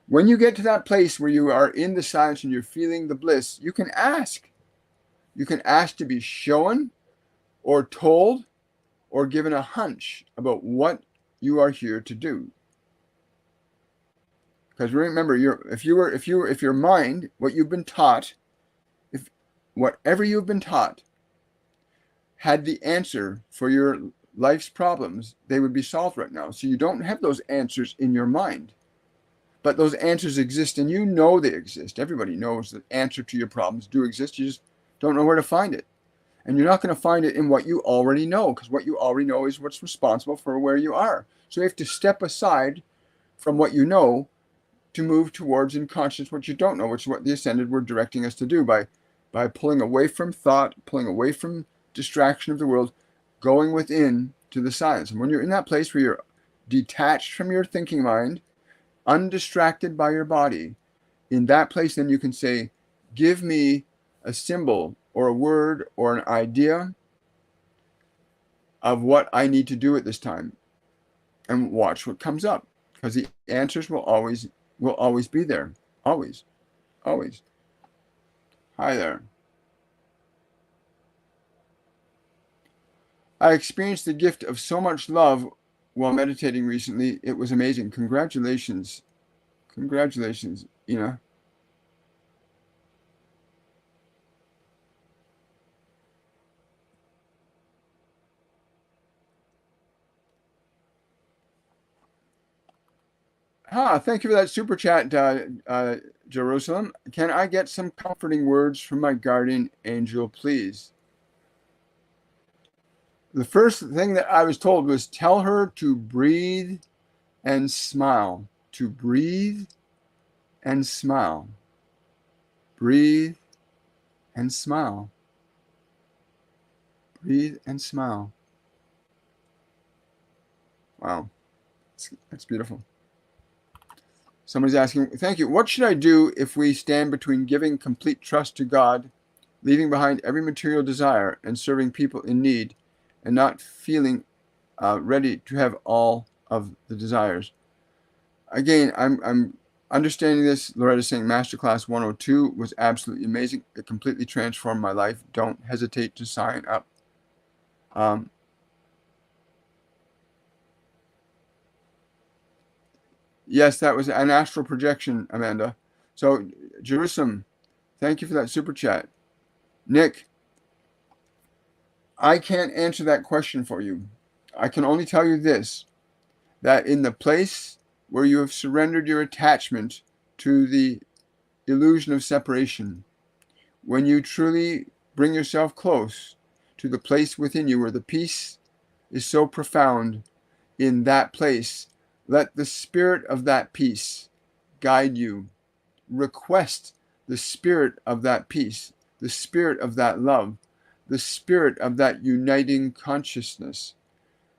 When you get to that place where you are in the silence and you're feeling the bliss, you can ask. You can ask to be shown or told or given a hunch about what you are here to do. Because remember, if your mind, what you've been taught, if whatever you've been taught had the answer for your life's problems, they would be solved right now. So you don't have those answers in your mind. But those answers exist, and you know they exist. Everybody knows the answer to your problems do exist. You just don't know where to find it. And you're not going to find it in what you already know, because what you already know is what's responsible for where you are. So you have to step aside from what you know to move towards in conscious what you don't know, which is what the Ascended were directing us to do by pulling away from thought, pulling away from distraction of the world, going within to the silence. And when you're in that place where you're detached from your thinking mind, undistracted by your body, in that place then you can say, give me a symbol or a word or an idea of what I need to do at this time, and watch what comes up, because the answers will always be there. Always. Hi there. I experienced the gift of so much love while meditating recently. It was amazing. Congratulations, Ina. Thank you for that super chat, Jerusalem. Can I get some comforting words from my guardian angel, please? The first thing that I was told was tell her to breathe and smile. To breathe and smile. Breathe and smile. Breathe and smile. Wow, that's beautiful. Somebody's asking, thank you. What should I do if we stand between giving complete trust to God, leaving behind every material desire, and serving people in need, and not feeling ready to have all of the desires? Again, I'm understanding this. Loretta's saying Masterclass 102 was absolutely amazing. It completely transformed my life. Don't hesitate to sign up. Yes, that was an astral projection, Amanda. So, Jerusalem, thank you for that super chat. Nick, I can't answer that question for you. I can only tell you this, that in the place where you have surrendered your attachment to the illusion of separation, when you truly bring yourself close to the place within you where the peace is so profound, in that place, let the spirit of that peace guide you. Request the spirit of that peace, the spirit of that love, the spirit of that uniting consciousness.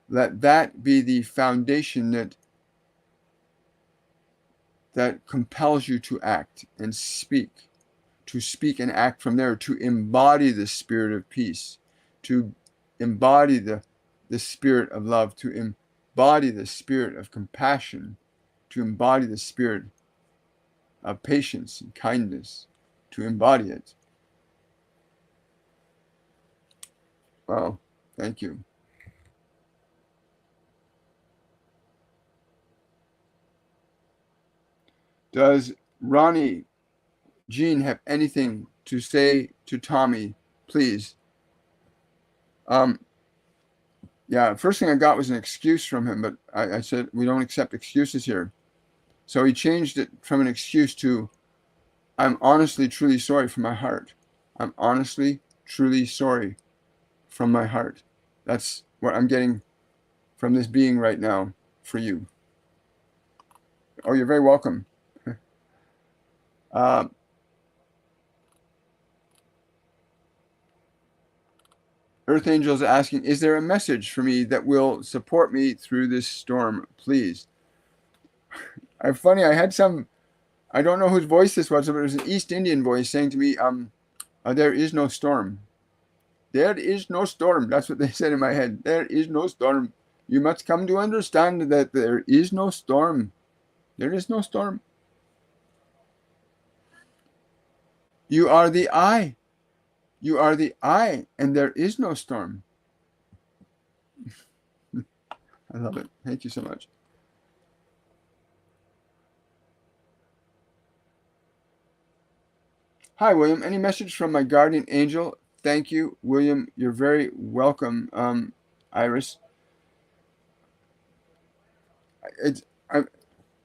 Let that be the foundation that compels you to act and speak, to speak and act from there, to embody the spirit of peace, to embody the spirit of love, to embody the spirit of compassion, to embody the spirit of patience and kindness, to embody it. Wow, thank you. Does Ronnie Jean have anything to say to Tommy, please? Yeah, first thing I got was an excuse from him, but I said we don't accept excuses here. So he changed it from an excuse to, I'm honestly, truly sorry from my heart. I'm honestly, truly sorry from my heart. That's what I'm getting from this being right now for you. Oh, you're very welcome. Earth Angel is asking, is there a message for me that will support me through this storm, please? Funny, I had I don't know whose voice this was, but it was an East Indian voice saying to me, there is no storm. There is no storm. That's what they said in my head. There is no storm. You must come to understand that there is no storm. There is no storm. You are the I. You are the I, and there is no storm. I love it. Thank you so much. Hi, William. Any message from my guardian angel? Thank you, William. You're very welcome, Iris. It's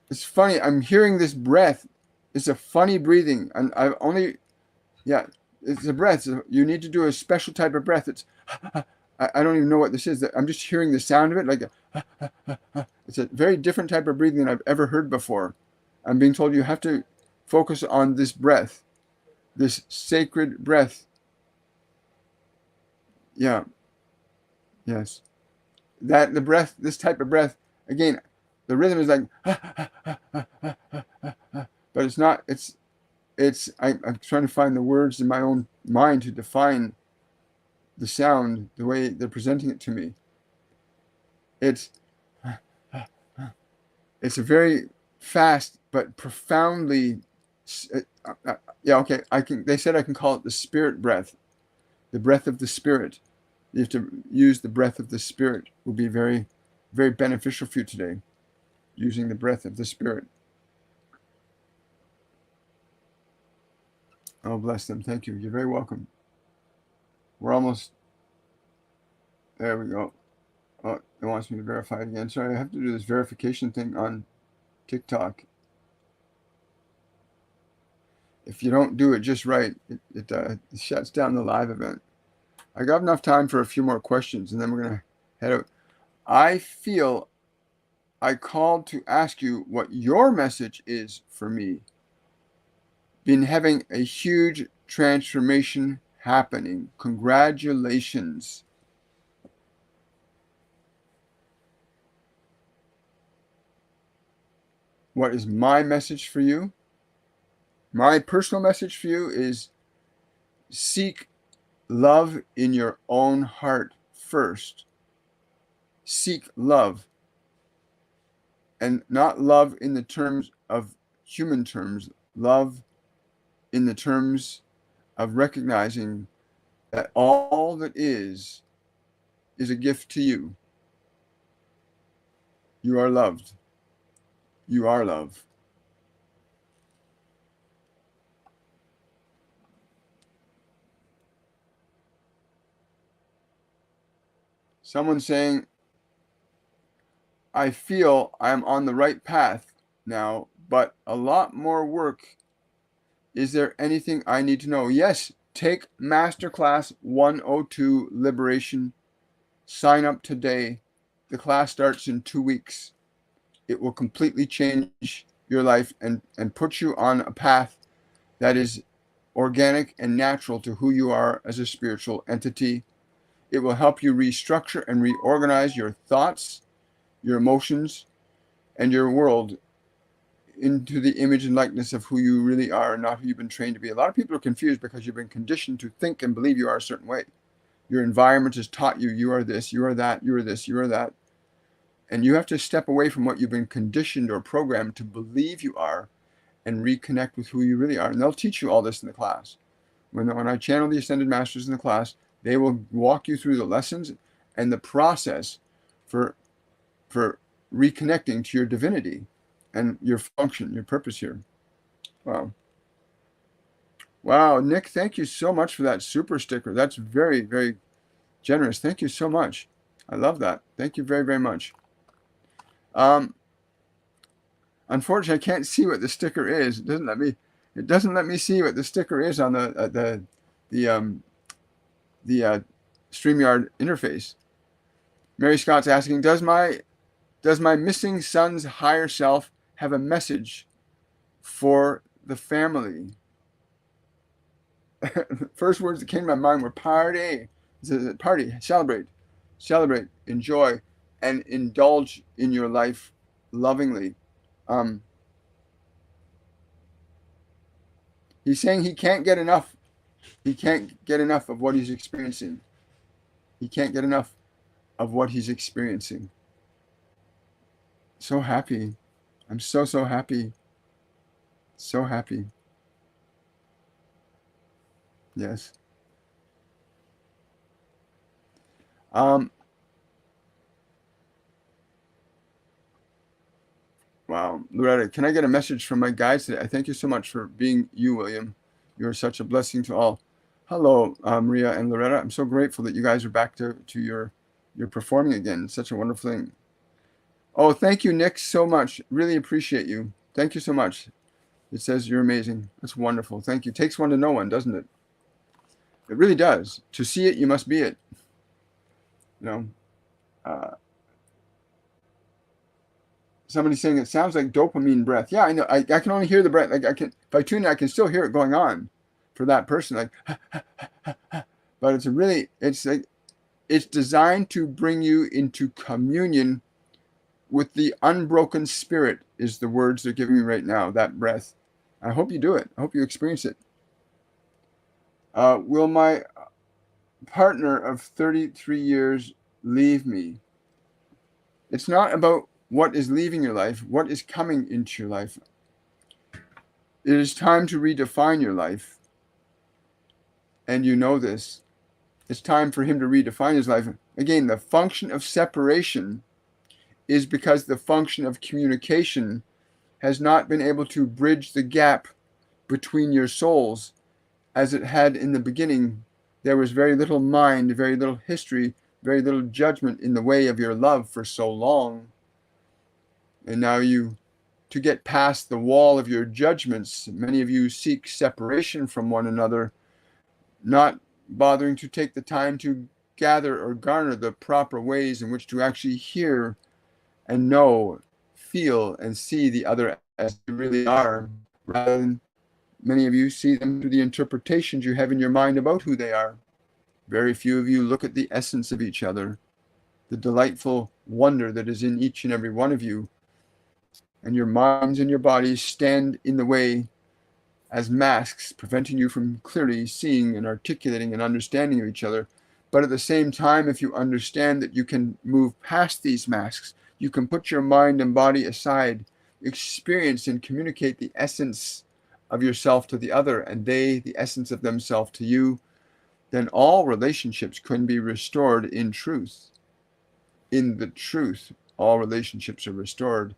it's funny. I'm hearing this breath. It's a funny breathing, and I've only, yeah, it's a breath. So you need to do a special type of breath. It's I don't even know what this is. I'm just hearing the sound of it. Like it's a very different type of breathing than I've ever heard before. I'm being told you have to focus on this breath, this sacred breath. Yeah. Yes. That the breath, this type of breath, again, the rhythm is like, but it's not. I'm trying to find the words in my own mind to define the sound the way they're presenting it to me. It's a very fast but profoundly, yeah, okay. They said I can call it the spirit breath, the breath of the spirit. You have to use the breath of the spirit. Will be very, very beneficial for you today. Using the breath of the spirit. Oh, bless them. Thank you. You're very welcome. We're almost. There we go. Oh, it wants me to verify it again. Sorry, I have to do this verification thing on TikTok. If you don't do it just right, it shuts down the live event. I got enough time for a few more questions, and then we're going to head out. I feel I called to ask you what your message is for me. Been having a huge transformation happening. Congratulations. What is my message for you? My personal message for you is seek love in your own heart first. Seek love. And not love in the terms of human terms, love in the terms of recognizing that all that is a gift to you. You are loved. You are love. Someone saying, I feel I'm on the right path now, but a lot more work. Is there anything I need to know? Yes, take Masterclass 102 Liberation. Sign up today. The class starts in 2 weeks. It will completely change your life and put you on a path that is organic and natural to who you are as a spiritual entity. It will help you restructure and reorganize your thoughts, your emotions, and your world into the image and likeness of who you really are, not who you've been trained to be. A lot of people are confused because you've been conditioned to think and believe you are a certain way. Your environment has taught you you are this, you are that, you are this, you are that. And you have to step away from what you've been conditioned or programmed to believe you are and reconnect with who you really are. And they'll teach you all this in the class. When I channel the Ascended Masters in the class, they will walk you through the lessons and the process for reconnecting to your divinity and your function, your purpose here. Wow. Wow, Nick, thank you so much for that super sticker. That's very, very generous. Thank you so much. I love that. Thank you very, very much. Unfortunately, I can't see what the sticker is. It doesn't let me see what the sticker is on the StreamYard interface. Mary Scott's asking, does my missing son's higher self have a message for the family? The first words that came to my mind were party. It says party, celebrate, enjoy, and indulge in your life lovingly. He's saying he can't get enough. He can't get enough of what he's experiencing. He can't get enough of what he's experiencing. So happy. I'm so happy. So happy. Yes. Wow. Loretta, can I get a message from my guides today? I thank you so much for being you, William. You're such a blessing to all. Hello, Maria and Loretta. I'm so grateful that you guys are back to your performing again. It's such a wonderful thing. Oh, thank you, Nick, so much. Really appreciate you. Thank you so much. It says you're amazing. That's wonderful. Thank you. Takes one to know one, doesn't it? It really does. To see it, you must be it. You know, somebody's saying it sounds like dopamine breath. Yeah, I know. I can only hear the breath. Like I can, if I tune in, I can still hear it going on for that person. Like, but it's designed to bring you into communion with the unbroken spirit. Is the words they're giving me right now. That breath. I hope you do it. I hope you experience it. Will my partner of 33 years leave me? It's not about what is leaving your life, what is coming into your life. It is time to redefine your life. And you know this. It's time for him to redefine his life. Again, the function of separation is because the function of communication has not been able to bridge the gap between your souls as it had in the beginning. There was very little mind, very little history, very little judgment in the way of your love for so long. And now to get past the wall of your judgments, many of you seek separation from one another, not bothering to take the time to gather or garner the proper ways in which to actually hear and know, feel, and see the other as they really are, rather than many of you see them through the interpretations you have in your mind about who they are. Very few of you look at the essence of each other, the delightful wonder that is in each and every one of you, and your minds and your bodies stand in the way as masks, preventing you from clearly seeing and articulating and understanding of each other. But at the same time, if you understand that you can move past these masks, you can put your mind and body aside, experience and communicate the essence of yourself to the other, and they the essence of themselves to you, then all relationships can be restored in truth. In the truth, all relationships are restored.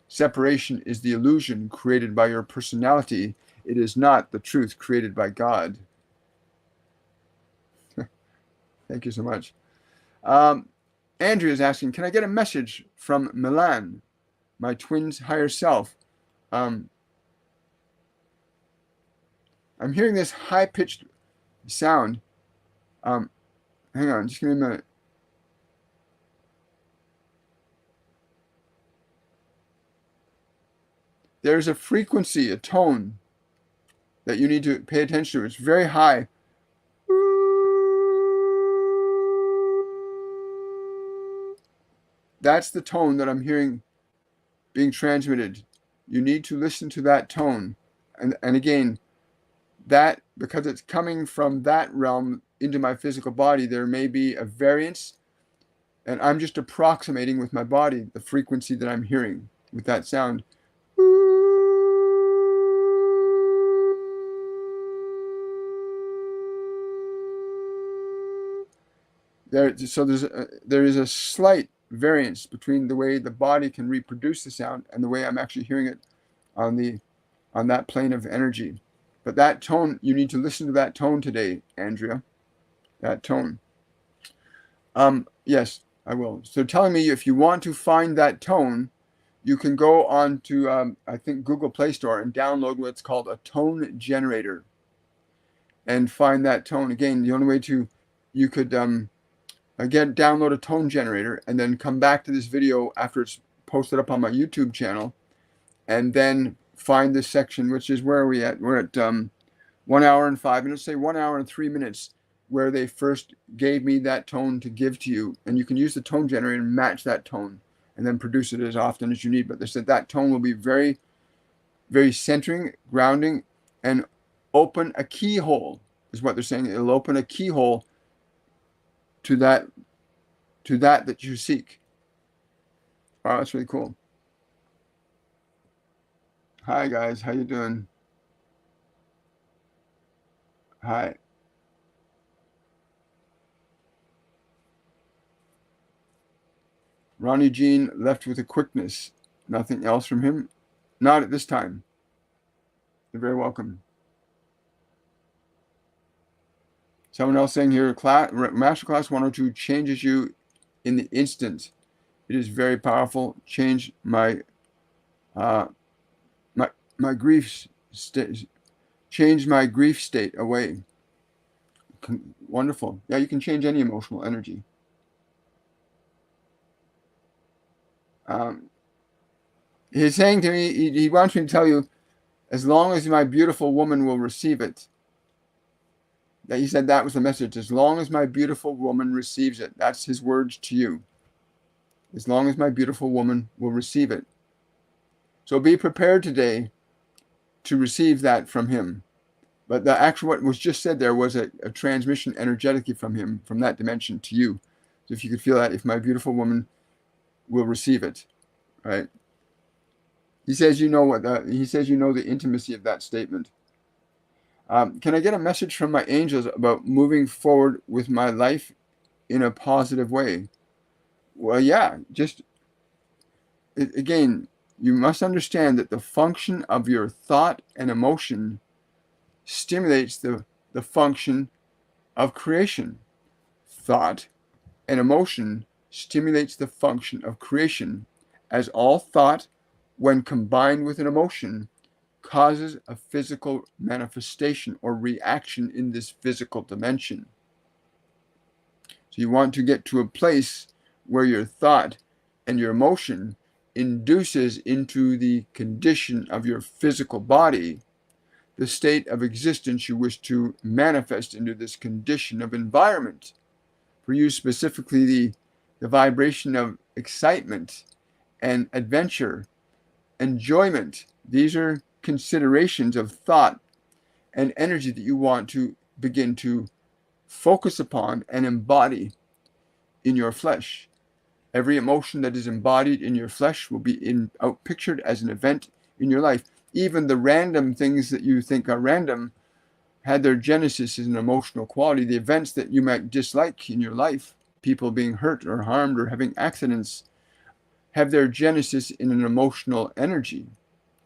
Separation is the illusion created by your personality. It is not the truth created by God. Thank you so much. Andrea is asking, can I get a message from Milan, my twin's higher self? I'm hearing this high-pitched sound. Hang on, just give me a minute. There's a frequency, a tone that you need to pay attention to. It's very high. That's the tone that I'm hearing being transmitted. You need to listen to that tone. And again, that, because it's coming from that realm into my physical body, there may be a variance, and I'm just approximating with my body the frequency that I'm hearing with that sound. There is a slight variance between the way the body can reproduce the sound and the way I'm actually hearing it on that plane of energy. But that tone, you need to listen to that tone today, Andrea. That tone. Yes, I will. So telling me if you want to find that tone, you can go on to, I think, Google Play Store and download what's called a tone generator and find that tone. Again, the only way you could again download a tone generator and then come back to this video after it's posted up on my YouTube channel, and then find this section, which is where we're at 1 hour and 5 minutes, say 1 hour and 3 minutes, where they first gave me that tone to give to you. And you can use the tone generator and match that tone and then produce it as often as you need. But they said that tone will be very, very centering, grounding, and open a keyhole, is what they're saying. It'll open a keyhole to that you seek. Wow, that's really cool. Hi guys, how you doing? Hi. Ronnie Jean left with a quickness. Nothing else from him? Not at this time. You're very welcome. Someone else saying here, Masterclass 102 changes you in the instant. It is very powerful. Change my grief state. Change my grief state away. Wonderful. Yeah, you can change any emotional energy. He's saying to me, he wants me to tell you, as long as my beautiful woman will receive it. That he said that was the message. As long as my beautiful woman receives it. That's his words to you. As long as my beautiful woman will receive it. So be prepared today to receive that from him. But the actual, what was just said there was a transmission energetically from him, from that dimension to you. So if you could feel that, if my beautiful woman will receive it, right? He says you know the intimacy of that statement. Can I get a message from my angels about moving forward with my life in a positive way? Well, yeah, again, you must understand that the function of your thought and emotion stimulates the function of creation. Thought and emotion stimulates the function of creation, as all thought, when combined with an emotion, causes a physical manifestation or reaction in this physical dimension. So you want to get to a place where your thought and your emotion induces into the condition of your physical body the state of existence you wish to manifest into this condition of environment. For you specifically, the vibration of excitement and adventure, enjoyment. These are considerations of thought and energy that you want to begin to focus upon and embody in your flesh. Every emotion that is embodied in your flesh will be pictured as an event in your life. Even the random things that you think are random had their genesis in an emotional quality. The events that you might dislike in your life, people being hurt or harmed or having accidents, have their genesis in an emotional energy.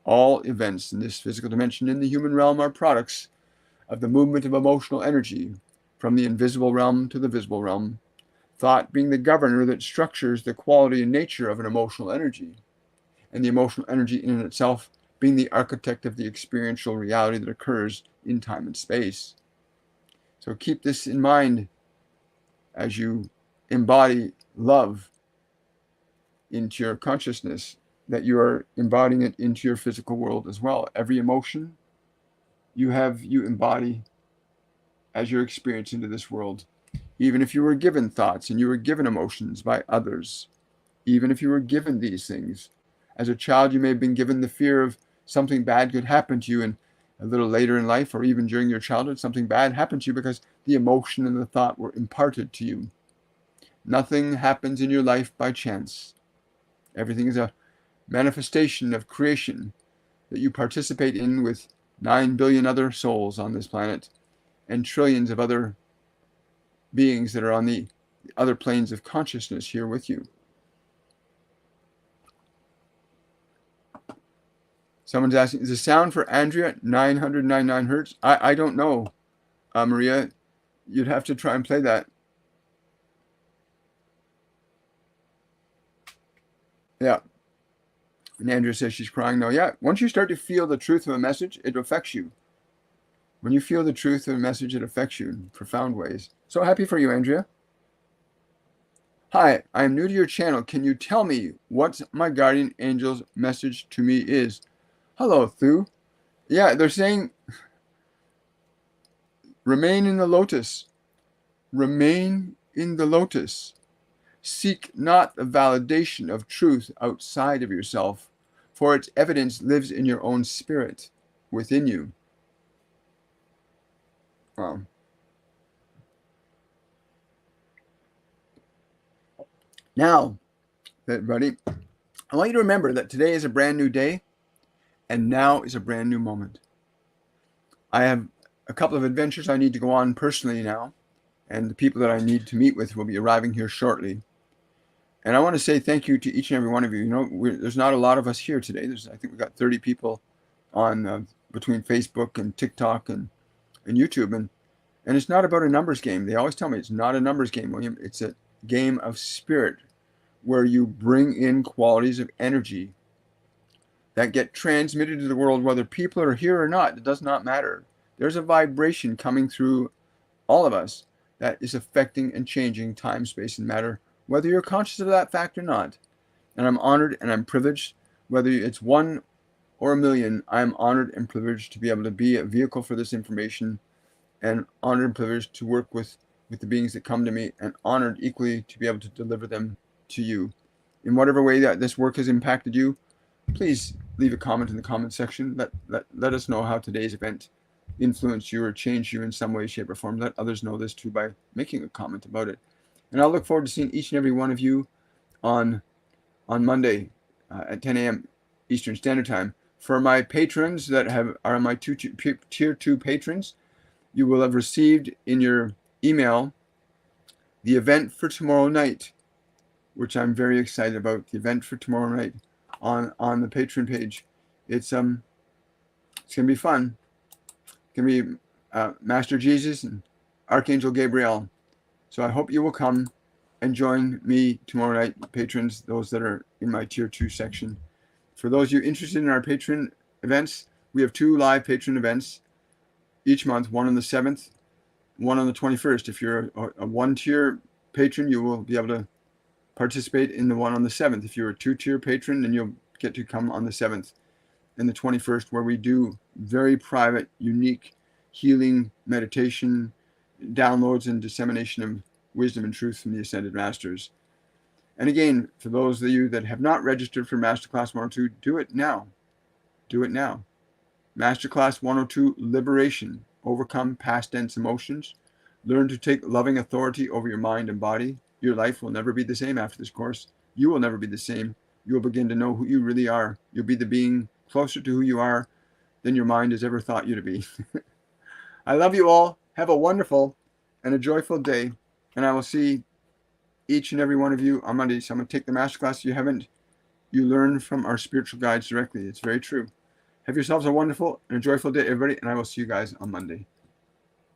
All events in this physical dimension in the human realm are products of the movement of emotional energy from the invisible realm to the visible realm, thought being the governor that structures the quality and nature of an emotional energy, and the emotional energy in itself being the architect of the experiential reality that occurs in time and space. So keep this in mind as you embody love into your consciousness, that you are embodying it into your physical world as well. Every emotion you embody as your experience into this world. Even if you were given thoughts and you were given emotions by others, even if you were given these things, as a child you may have been given the fear of something bad could happen to you, and a little later in life or even during your childhood something bad happened to you because the emotion and the thought were imparted to you. Nothing happens in your life by chance. Everything is a manifestation of creation that you participate in with 9 billion other souls on this planet and trillions of other beings that are on the other planes of consciousness here with you. Someone's asking, is the sound for Andrea 999 hertz? I don't know, Maria. You'd have to try and play that. Yeah. And Andrea says she's crying. No, yeah. Once you start to feel the truth of a message, it affects you. When you feel the truth of a message, it affects you in profound ways. So happy for you, Andrea. Hi, I am new to your channel. Can you tell me what my guardian angel's message to me is? Hello, Thu. Yeah, they're saying remain in the lotus. Remain in the lotus. Seek not the validation of truth outside of yourself, for its evidence lives in your own spirit, within you. Wow. Now, everybody, I want you to remember that today is a brand new day, and now is a brand new moment. I have a couple of adventures I need to go on personally now, and the people that I need to meet with will be arriving here shortly. And I want to say thank you to each and every one of you. You know, there's not a lot of us here today. I think we've got 30 people on between Facebook and TikTok and YouTube. And it's not about a numbers game. They always tell me it's not a numbers game, William. It's a game of spirit where you bring in qualities of energy that get transmitted to the world, whether people are here or not. It does not matter. There's a vibration coming through all of us that is affecting and changing time, space, and matter, whether you're conscious of that fact or not. And I'm honored and I'm privileged, whether it's one or a million, I'm honored and privileged to be able to be a vehicle for this information, and honored and privileged to work with the beings that come to me, and honored equally to be able to deliver them to you. In whatever way that this work has impacted you, please leave a comment in the comment section. Let us know how today's event influenced you or changed you in some way, shape, or form. Let others know this too by making a comment about it. And I'll look forward to seeing each and every one of you on Monday at 10 a.m. Eastern Standard Time. For my patrons that are my tier 2 patrons, you will have received in your email the event for tomorrow night, which I'm very excited about. The event for tomorrow night on the Patreon page. It's gonna be fun. It's gonna be Master Jesus and Archangel Gabriel. So I hope you will come and join me tomorrow night, patrons, those that are in my tier 2 section. For those of you interested in our patron events, we have 2 live patron events each month, one on the 7th, one on the 21st. If you're a 1-tier patron, you will be able to participate in the one on the 7th. If you're a 2-tier patron, then you'll get to come on the 7th and the 21st, where we do very private, unique healing, meditation, downloads, and dissemination of wisdom and truth from the Ascended Masters. And again, for those of you that have not registered for Masterclass 102, do it now. Do it now. Masterclass 102, Liberation. Overcome past dense emotions. Learn to take loving authority over your mind and body. Your life will never be the same after this course. You will never be the same. You will begin to know who you really are. You'll be the being closer to who you are than your mind has ever thought you to be. I love you all. Have a wonderful and a joyful day. And I will see each and every one of you on Monday. So I'm going to take the masterclass. If you haven't, you learn from our spiritual guides directly. It's very true. Have yourselves a wonderful and a joyful day, everybody. And I will see you guys on Monday.